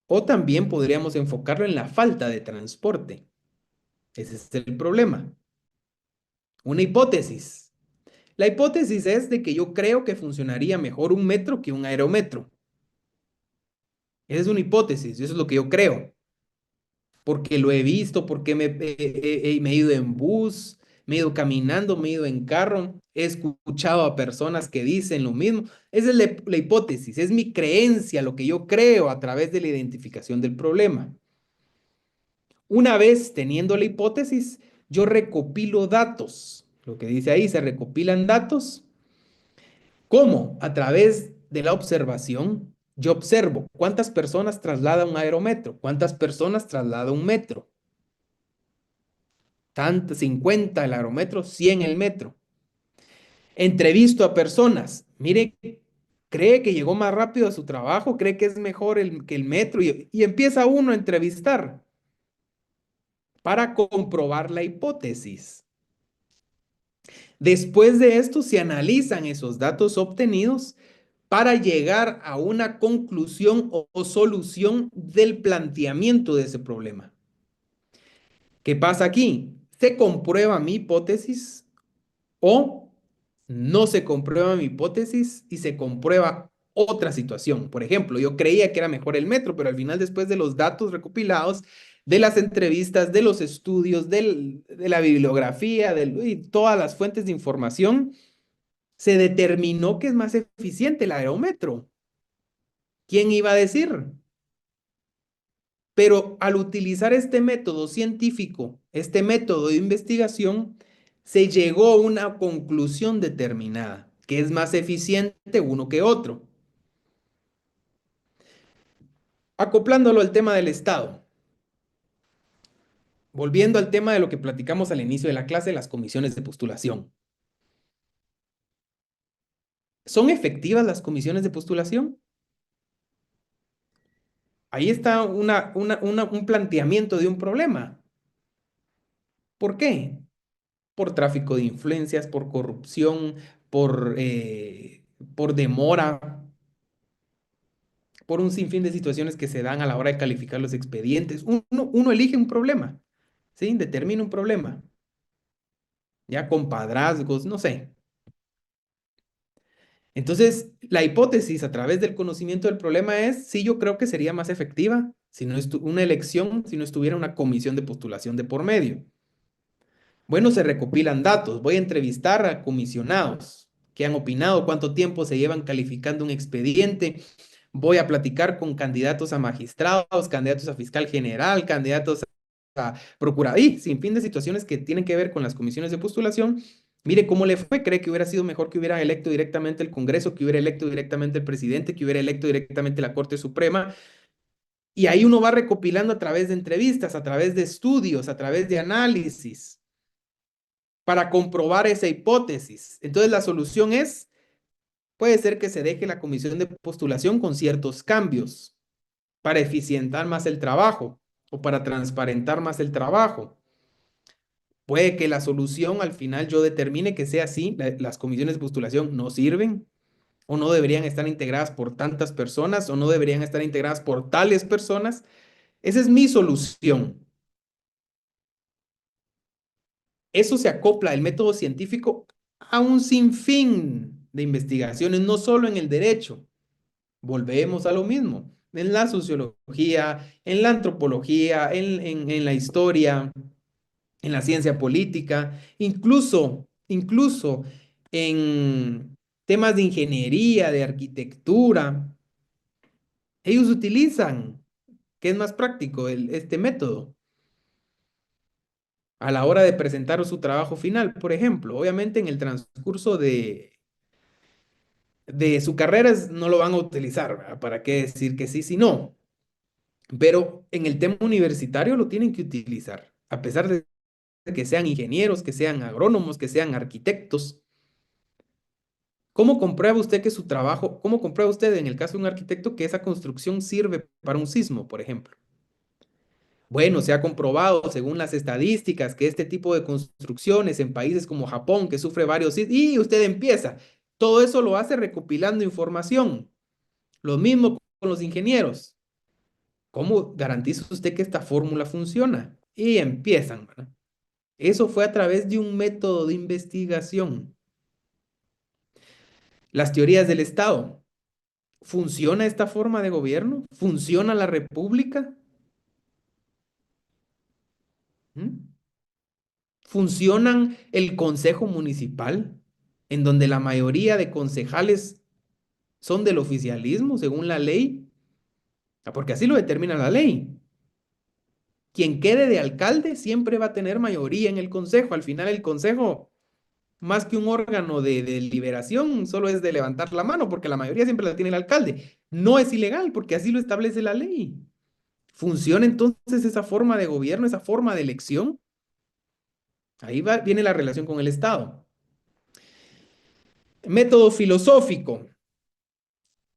O también podríamos enfocarlo en la falta de transporte. Ese es el problema. Una hipótesis. La hipótesis es de que yo creo que funcionaría mejor un metro que un aerometro. Esa es una hipótesis, eso es lo que yo creo. Porque lo he visto, porque me he ido en bus, me he ido caminando, me he ido en carro, he escuchado a personas que dicen lo mismo. Esa es la hipótesis, es mi creencia, lo que yo creo a través de la identificación del problema. Una vez teniendo la hipótesis, yo recopilo datos. Lo que dice ahí, se recopilan datos. ¿Cómo? A través de la observación. Yo observo cuántas personas traslada un aerometro, cuántas personas traslada un metro. Tanto, 50 el aerometro, 100 el metro. Entrevisto a personas. Mire, cree que llegó más rápido a su trabajo, cree que es mejor que el metro y empieza uno a entrevistar para comprobar la hipótesis. Después de esto se analizan esos datos obtenidos para llegar a una conclusión o solución del planteamiento de ese problema. ¿Qué pasa aquí? ¿Se comprueba mi hipótesis o no se comprueba mi hipótesis y se comprueba otra situación? Por ejemplo, yo creía que era mejor el metro, pero al final, después de los datos recopilados, de las entrevistas, de los estudios, de la bibliografía, y todas las fuentes de información, se determinó que es más eficiente el aerometro. ¿Quién iba a decir? Pero al utilizar este método científico, este método de investigación, se llegó a una conclusión determinada, que es más eficiente uno que otro. Acoplándolo al tema del Estado, volviendo al tema de lo que platicamos al inicio de la clase, las comisiones de postulación. ¿Son efectivas las comisiones de postulación? Ahí está un planteamiento de un problema. ¿Por qué? Por tráfico de influencias, por corrupción, por, eh, por demora, por un sinfín de situaciones que se dan a la hora de calificar los expedientes. Uno elige un problema, ¿sí? Determina un problema, ya con padrazgos, no sé. Entonces, la hipótesis a través del conocimiento del problema es, sí, yo creo que sería más efectiva si no una elección, si no estuviera una comisión de postulación de por medio. Bueno, se recopilan datos. Voy a entrevistar a comisionados que han opinado, cuánto tiempo se llevan calificando un expediente. Voy a platicar con candidatos a magistrados, candidatos a fiscal general, candidatos a procurador, y sin fin de situaciones que tienen que ver con las comisiones de postulación. Mire cómo le fue. ¿Cree que hubiera sido mejor que hubiera electo directamente el Congreso, que hubiera electo directamente el presidente, que hubiera electo directamente la Corte Suprema? Y ahí uno va recopilando a través de entrevistas, a través de estudios, a través de análisis para comprobar esa hipótesis. Entonces la solución es, puede ser que se deje la comisión de postulación con ciertos cambios para eficientar más el trabajo o para transparentar más el trabajo. Puede que la solución al final yo determine que sea así, las comisiones de postulación no sirven o no deberían estar integradas por tantas personas o no deberían estar integradas por tales personas. Esa es mi solución. Eso se acopla el método científico a un sinfín de investigaciones, no solo en el derecho. Volvemos a lo mismo, en la sociología, en la antropología, en la historia, en la ciencia política, incluso en temas de ingeniería, de arquitectura. Ellos utilizan, que es más práctico, este método a la hora de presentar su trabajo final, por ejemplo. Obviamente en el transcurso de su carrera no lo van a utilizar, ¿verdad? ¿Para qué decir que sí si no? Pero en el tema universitario lo tienen que utilizar, a pesar de que sean ingenieros, que sean agrónomos, que sean arquitectos. ¿Cómo comprueba usted que su trabajo, cómo comprueba usted en el caso de un arquitecto que esa construcción sirve para un sismo, por ejemplo? Bueno, se ha comprobado según las estadísticas que este tipo de construcciones en países como Japón, que sufre varios sismos, y usted empieza. Todo eso lo hace recopilando información. Lo mismo con los ingenieros. ¿Cómo garantiza usted que esta fórmula funciona? Y empiezan, ¿verdad? Eso fue a través de un método de investigación. Las teorías del Estado. ¿Funciona esta forma de gobierno? ¿Funciona la república? ¿Mm? ¿Funcionan el consejo municipal, en donde la mayoría de concejales son del oficialismo, según la ley? Porque así lo determina la ley. Quien quede de alcalde siempre va a tener mayoría en el consejo. Al final el consejo, más que un órgano de deliberación, solo es de levantar la mano, porque la mayoría siempre la tiene el alcalde. No es ilegal, porque así lo establece la ley. ¿Funciona entonces esa forma de gobierno, esa forma de elección? Ahí viene la relación con el Estado. Método filosófico.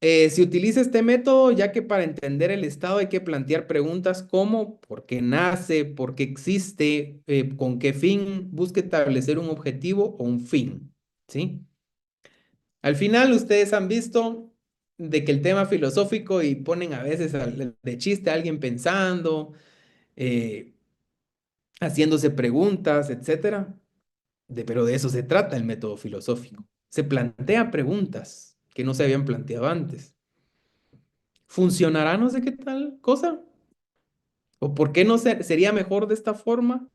Se utiliza este método ya que para entender el Estado hay que plantear preguntas como ¿por qué nace? ¿Por qué existe? ¿Con qué fin? Busca establecer un objetivo o un fin, ¿sí? Al final ustedes han visto de que el tema filosófico y ponen a veces de chiste a alguien pensando, eh, haciéndose preguntas, etcétera. Pero de eso se trata el método filosófico. Se plantea preguntas que no se habían planteado antes. ¿Funcionará no sé qué tal cosa? ¿O por qué no sería mejor de esta forma?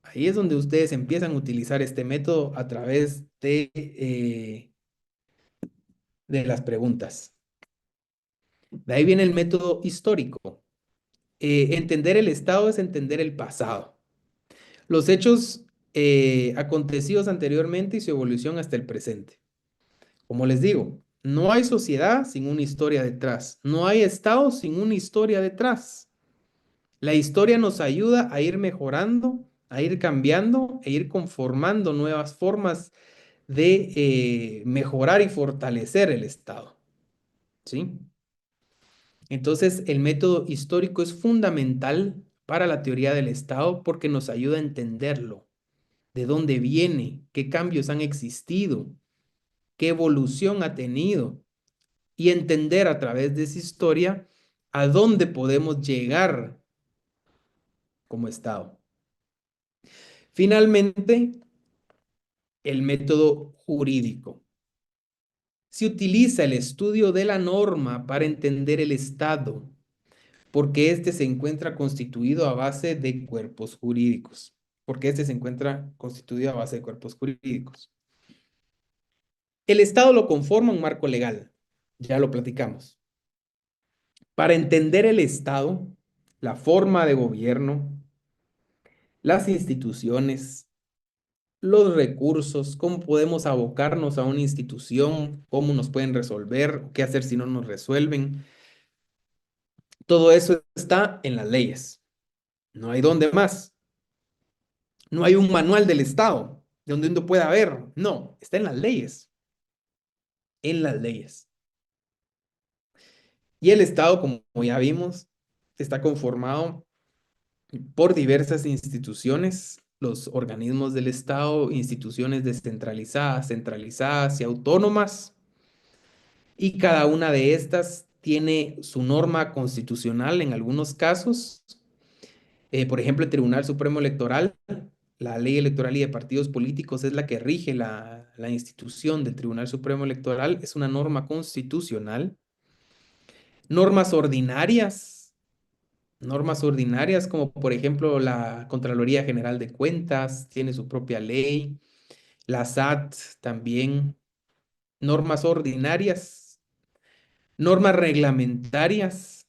Ahí es donde ustedes empiezan a utilizar este método a través de las preguntas. De ahí viene el método histórico. Entender el Estado es entender el pasado. Los hechos acontecidos anteriormente y su evolución hasta el presente. Como les digo, no hay sociedad sin una historia detrás. No hay Estado sin una historia detrás. La historia nos ayuda a ir mejorando, a ir cambiando e ir conformando nuevas formas de mejorar y fortalecer el Estado. ¿Sí? Entonces, el método histórico es fundamental para la teoría del Estado porque nos ayuda a entenderlo, de dónde viene, qué cambios han existido, qué evolución ha tenido y entender a través de esa historia a dónde podemos llegar como Estado. Finalmente, el método jurídico. Se utiliza el estudio de la norma para entender el Estado, porque éste se encuentra constituido a base de cuerpos jurídicos. Porque éste se encuentra constituido a base de cuerpos jurídicos. El Estado lo conforma un marco legal, ya lo platicamos. Para entender el Estado, la forma de gobierno, las instituciones, los recursos, cómo podemos abocarnos a una institución, cómo nos pueden resolver, qué hacer si no nos resuelven. Todo eso está en las leyes. No hay dónde más. No hay un manual del Estado donde uno pueda ver. No, está en las leyes. En las leyes. Y el Estado, como ya vimos, está conformado por diversas instituciones, los organismos del Estado, instituciones descentralizadas, centralizadas y autónomas, y cada una de estas tiene su norma constitucional en algunos casos. Por ejemplo, el Tribunal Supremo Electoral, la ley electoral y de partidos políticos es la que rige la institución del Tribunal Supremo Electoral, es una norma constitucional. Normas ordinarias, normas ordinarias como por ejemplo la Contraloría General de Cuentas tiene su propia ley, la SAT también, normas ordinarias. normas reglamentarias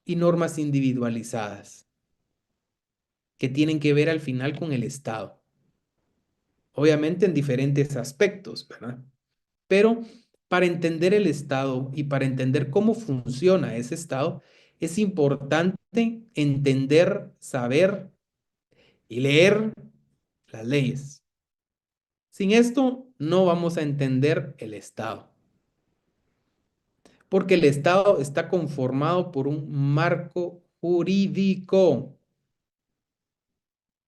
y normas individualizadas que tienen que ver al final con el Estado. Obviamente en diferentes aspectos, ¿verdad? Pero para entender el Estado y para entender cómo funciona ese Estado, es importante entender, saber y leer las leyes. Sin esto, no vamos a entender el Estado, porque el Estado está conformado por un marco jurídico.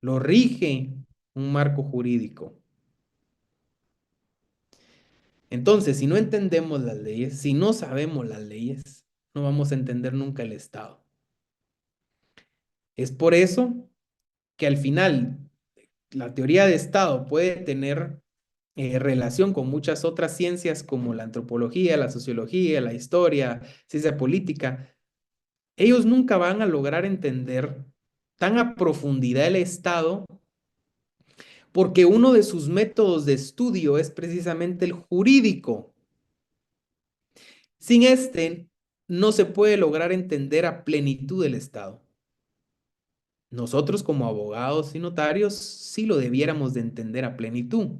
Lo rige un marco jurídico. Entonces, si no entendemos las leyes, si no sabemos las leyes, no vamos a entender nunca el Estado. Es por eso que al final la teoría de Estado puede tener relación con muchas otras ciencias como la antropología, la sociología, la historia, ciencia política. Ellos nunca van a lograr entender tan a profundidad el Estado porque uno de sus métodos de estudio es precisamente el jurídico. Sin este, no se puede lograr entender a plenitud el Estado. Nosotros como abogados y notarios sí lo debiéramos de entender a plenitud,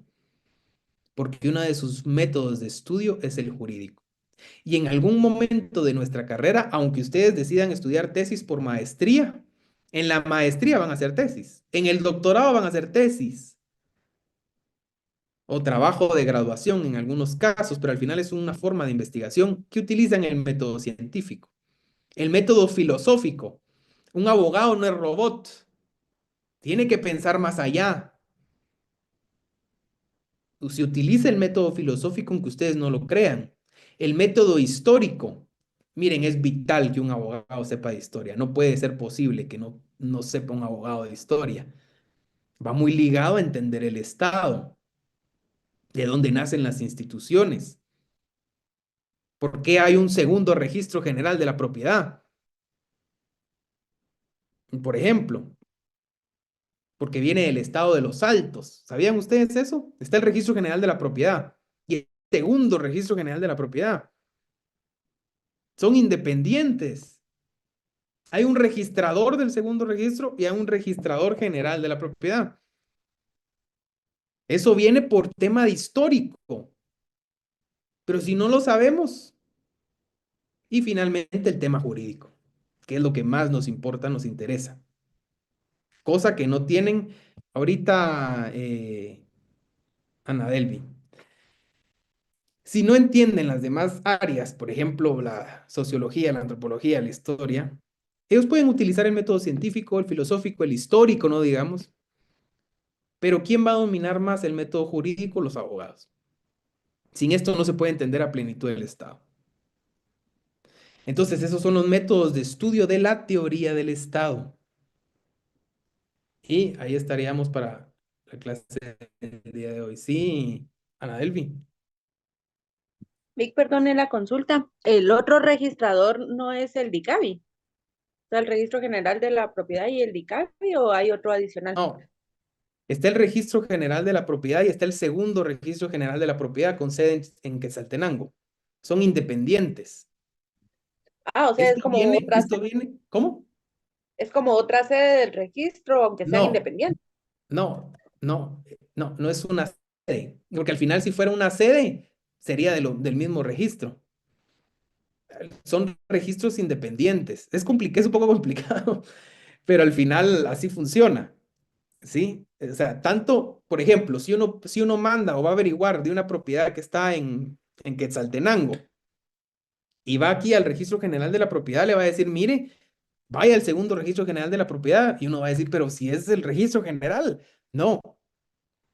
porque uno de sus métodos de estudio es el jurídico. Y en algún momento de nuestra carrera, aunque ustedes decidan estudiar tesis por maestría, en la maestría van a hacer tesis, en el doctorado van a hacer tesis o trabajo de graduación en algunos casos, pero al final es una forma de investigación que utilizan el método científico. El método filosófico. Un abogado no es robot. Tiene que pensar más allá. Se utiliza el método filosófico aunque ustedes no lo crean. El método histórico. Miren, es vital que un abogado sepa de historia. No puede ser posible que no sepa un abogado de historia. Va muy ligado a entender el Estado, de dónde nacen las instituciones. ¿Por qué hay un segundo registro general de la propiedad? Por ejemplo, porque viene del estado de los Altos. ¿Sabían ustedes eso? Está el Registro General de la Propiedad y el segundo Registro General de la Propiedad. Son independientes. Hay un registrador del segundo registro y hay un registrador general de la propiedad. Eso viene por tema de histórico. Pero si no lo sabemos, y finalmente el tema jurídico, que es lo que más nos importa, nos interesa. Cosa que no tienen ahorita Ana Delvi. Si no entienden las demás áreas, por ejemplo, la sociología, la antropología, la historia, ellos pueden utilizar el método científico, el filosófico, el histórico, no digamos, pero ¿quién va a dominar más el método jurídico? Los abogados. Sin esto no se puede entender a plenitud el Estado. Entonces, esos son los métodos de estudio de la teoría del Estado. Y ahí estaríamos para la clase del día de hoy. Sí, Ana Delvi. Vic, perdone la consulta. ¿El otro registrador no es el DICABI? O sea, el Registro General de la Propiedad y el DICABI, ¿o hay otro adicional? No, está el Registro General de la Propiedad y está el segundo Registro General de la Propiedad con sede en Quetzaltenango. Son independientes. Ah, o sea, Esto viene, ¿cómo? es como otra sede del registro, aunque sean No, independientes. no es una sede, porque al final si fuera una sede, sería del mismo registro. Son registros independientes. Es un poco complicado, pero al final así funciona. ¿Sí? O sea, tanto, por ejemplo, si uno manda o va a averiguar de una propiedad que está en Quetzaltenango y va aquí al Registro General de la Propiedad, le va a decir, mire, vaya al segundo Registro General de la Propiedad y uno va a decir, pero si es el Registro General. No,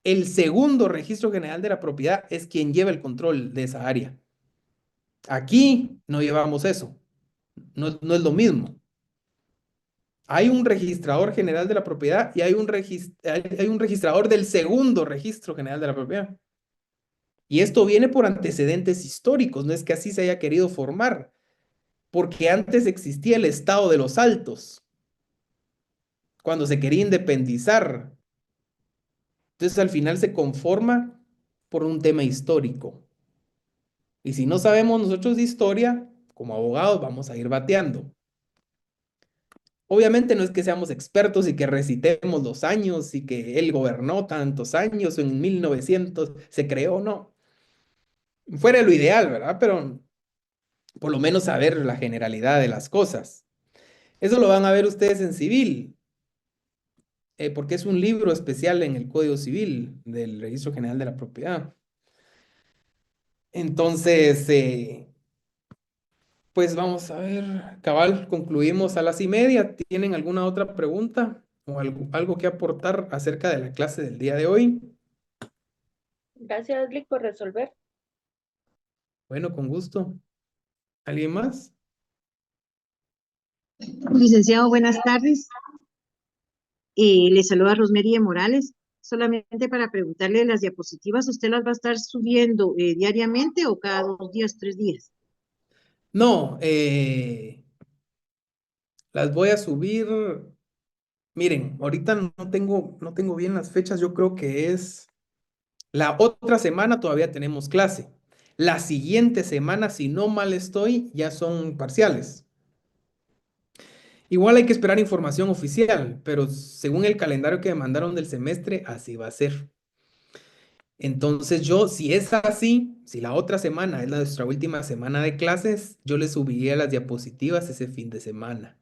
el segundo Registro General de la Propiedad es quien lleva el control de esa área. Aquí no llevamos eso, no es lo mismo. Hay un registrador general de la propiedad y hay un registrador del segundo registro general de la propiedad. Y esto viene por antecedentes históricos, no es que así se haya querido formar, porque antes existía el estado de los Altos, cuando se quería independizar. Entonces al final se conforma por un tema histórico. Y si no sabemos nosotros de historia, como abogados vamos a ir bateando. Obviamente no es que seamos expertos y que recitemos los años y que él gobernó tantos años, en 1900 se creó, no. Fuera lo ideal, ¿verdad? Pero por lo menos saber la generalidad de las cosas. Eso lo van a ver ustedes en civil, porque es un libro especial en el Código Civil del Registro General de la Propiedad. Entonces, pues vamos a ver, cabal, concluimos a las 1:30. ¿Tienen alguna otra pregunta o algo que aportar acerca de la clase del día de hoy? Gracias, Lick, por resolver. Bueno, con gusto. ¿Alguien más? Licenciado, buenas tardes. Le saluda Rosmerie Morales. Solamente para preguntarle las diapositivas, ¿usted las va a estar subiendo diariamente o cada 2 días, 3 días? No, las voy a subir. Miren, ahorita no tengo bien las fechas. Yo creo que es la otra semana todavía tenemos clase. La siguiente semana, si no mal estoy, ya son parciales. Igual hay que esperar información oficial, pero según el calendario que me mandaron del semestre, así va a ser. Entonces yo, si es así, si la otra semana es nuestra última semana de clases, yo le subiría las diapositivas ese fin de semana,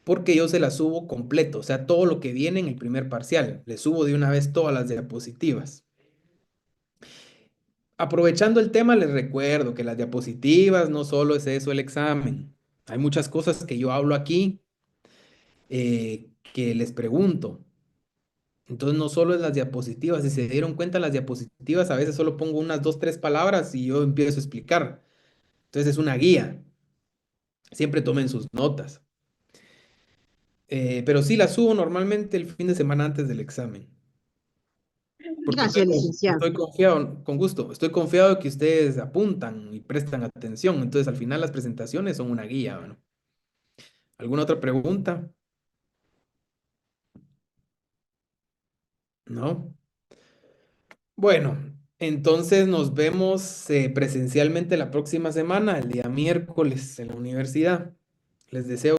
porque yo se las subo completo, o sea, todo lo que viene en el primer parcial, le subo de una vez todas las diapositivas. Aprovechando el tema, les recuerdo que las diapositivas no solo es eso el examen. Hay muchas cosas que yo hablo aquí que les pregunto. Entonces no solo es las diapositivas, si se dieron cuenta las diapositivas, a veces solo pongo unas dos, tres palabras y yo empiezo a explicar. Entonces es una guía. Siempre tomen sus notas. Pero sí las subo normalmente el fin de semana antes del examen. Porque Gracias, licenciado. estoy confiado, con gusto, estoy confiado de que ustedes apuntan y prestan atención. Entonces al final las presentaciones son una guía, ¿no? ¿Alguna otra pregunta? ¿No? Bueno, entonces nos vemos presencialmente la próxima semana, el día miércoles en la universidad. Les deseo